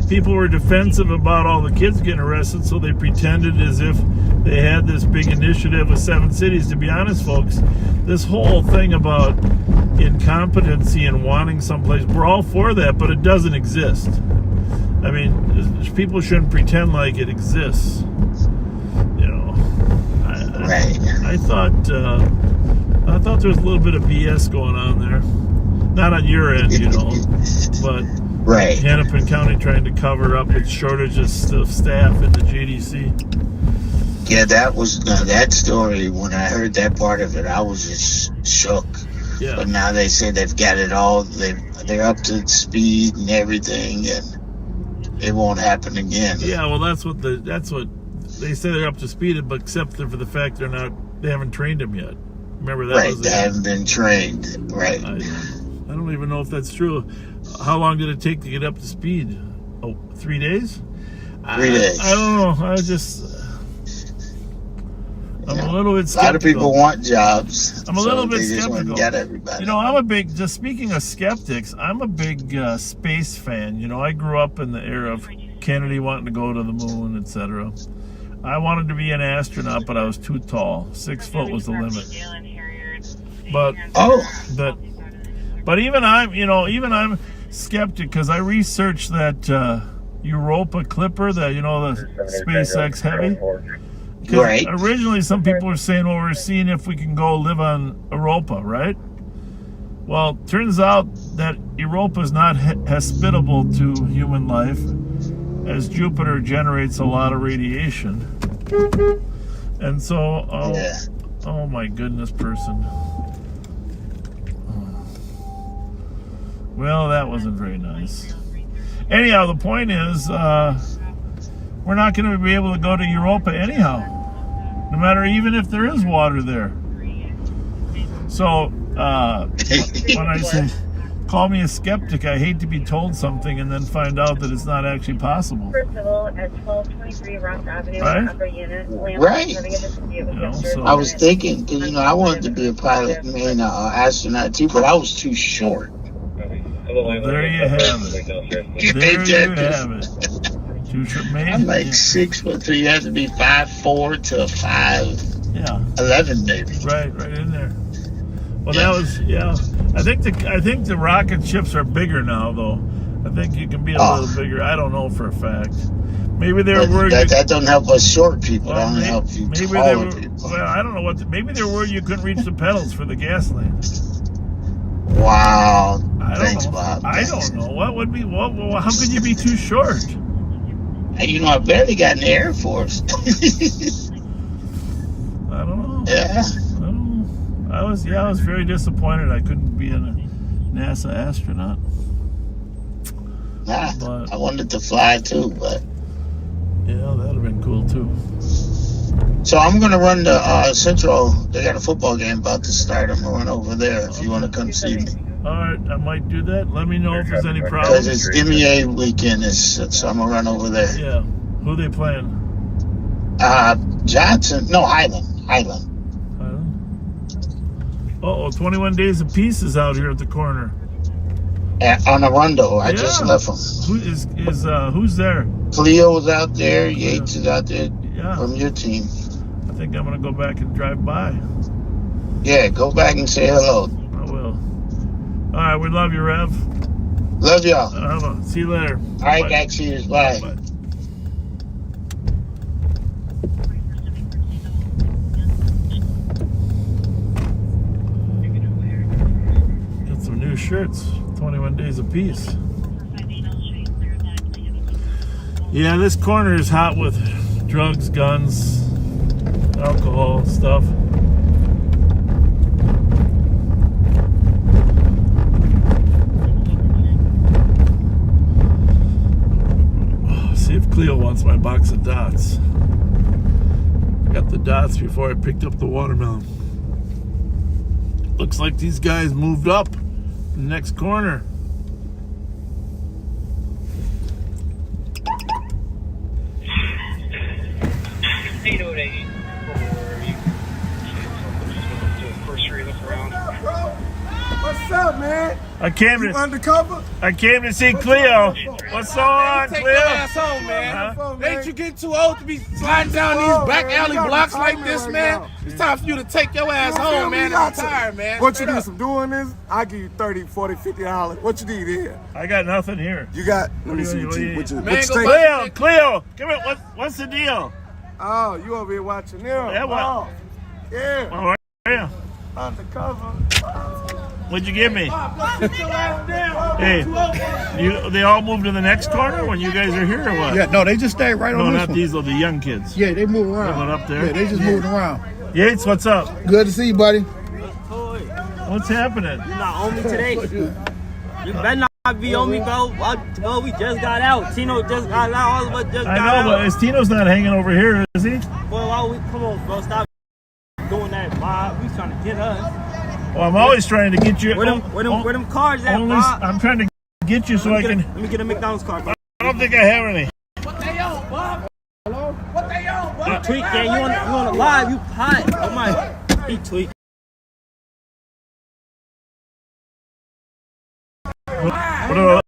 people were defensive about all the kids getting arrested, so they pretended as if they had this big initiative with 7 cities. To be honest, folks, this whole thing about incompetency and wanting someplace, we're all for that, but it doesn't exist. I mean, people shouldn't pretend like it exists. I thought there was a little bit of BS going on there. Not on your end, but right. Hennepin County trying to cover up its shortages of staff in the GDC. Yeah, that story. When I heard that part of it, I was just shook. Yeah. But now they say they've got it all. They're up to speed and everything, and it won't happen again. Yeah, well, that's what they say, they're up to speed, but except for the fact they haven't trained them yet. Remember that? Right, they haven't been trained. Right. I don't even know if that's true. How long did it take to get up to speed? 3 days? 3 days. I don't know. I'm a little bit skeptical. A lot of people want jobs. I'm a little bit they just skeptical. Want to get everybody. just speaking of skeptics, I'm a big space fan. I grew up in the era of Kennedy wanting to go to the moon, etc. I wanted to be an astronaut, but I was too tall. 6 foot was the limit. But even I'm skeptic because I researched that Europa Clipper, the SpaceX Heavy. Right. Originally, some people were saying, well, we're seeing if we can go live on Europa, right? Well, turns out that Europa is not hospitable to human life, as Jupiter generates a lot of radiation. And so, oh my goodness, person. Well, that wasn't very nice. Anyhow, the point is, we're not going to be able to go to Europa anyhow, no matter even if there is water there. So, when I say, call me a skeptic, I hate to be told something and then find out that it's not actually possible. For civil at 1223 Ross Avenue, Right? upper unit. Right. Having a dispute with Mr. So- I was thinking, because, you know, I wanted to be a pilot, astronaut too, but I was too short. Well, there you have it. There you have it. Too short, maybe. I'm like 6'3". You have to be 5'4" to 5'11", maybe. Right in there. Well, that was I think the rocket ships are bigger now, though. I think you can be a little bigger. I don't know for a fact. Maybe they were worried. That doesn't help us short people. That only helps you taller people. Well, I don't know what. Maybe they were worried you couldn't reach the pedals for the gasoline. Wow. Thanks, Bob. I don't know. What would be? How could you be too short? You know, I barely got in the Air Force. I don't know. Yeah. I was very disappointed I couldn't be a NASA astronaut. Nah, I wanted to fly too, but yeah, that'd have been cool too. So I'm gonna run to Central. They got a football game about to start. I'm gonna run over there if you want to come see me. All right, I might do that. Let me know if there's any Because problems. it's MEA weekend, so I'm gonna run over there. Yeah. Who they playing? Johnson. No, Highland. Uh-oh, 21 Days of Peace is out here at the corner. On Arundel. I just left them. Who's there? Cleo's out there. Yates is out there from your team. I think I'm going to go back and drive by. Yeah, go back and say hello. I will. All right, we love you, Rev. Love y'all. See you later. All right, guys. Cheers. Bye. Bye. New shirts, 21 Days of Peace. Yeah, this corner is hot with drugs, guns, alcohol, stuff. See if Cleo wants my box of dots. Got the dots before I picked up the watermelon. Looks like these guys moved up. Next corner. What's up, man? I came undercover? I came to see Cleo. What's going on, Take Cleo? your ass home, man. Ain't you getting too old to be sliding down these back alley blocks like this, man? It's time for you to take your ass home, man, and retire, man. What you need some doing this? I'll give you $30, $40, $50. What you need here? I got nothing here. You got, let me see what you take. Cleo, come here. What's the deal? Oh, you over here watching them? Yeah, what? Yeah. Well, where are you? Undercover. What'd you give me? Hey, they all moved to the next corner when you guys are here or what? Yeah, no, they just stay right on this No, not one. these, though, the young kids. Yeah, they move around. They went up there. Yeah, they just moving around. Yates, what's up? Good to see you, buddy. What's happening? You not on me today? You better not be on me, bro. We just got out. Tino just got out. All of us just got out. I know, but Tino's not hanging over here, is he? Well, come on, bro. Stop doing that, Bob. We trying to get us. Well, I'm always trying to get you. Where them cars at, Bob? I'm trying to get you so I can. Let me get a McDonald's card, bro. I don't think I have any. What they on, Bob? Hello? What they on, Bob? You tweak, yeah. You on the live? You hot? Oh my, he tweak. What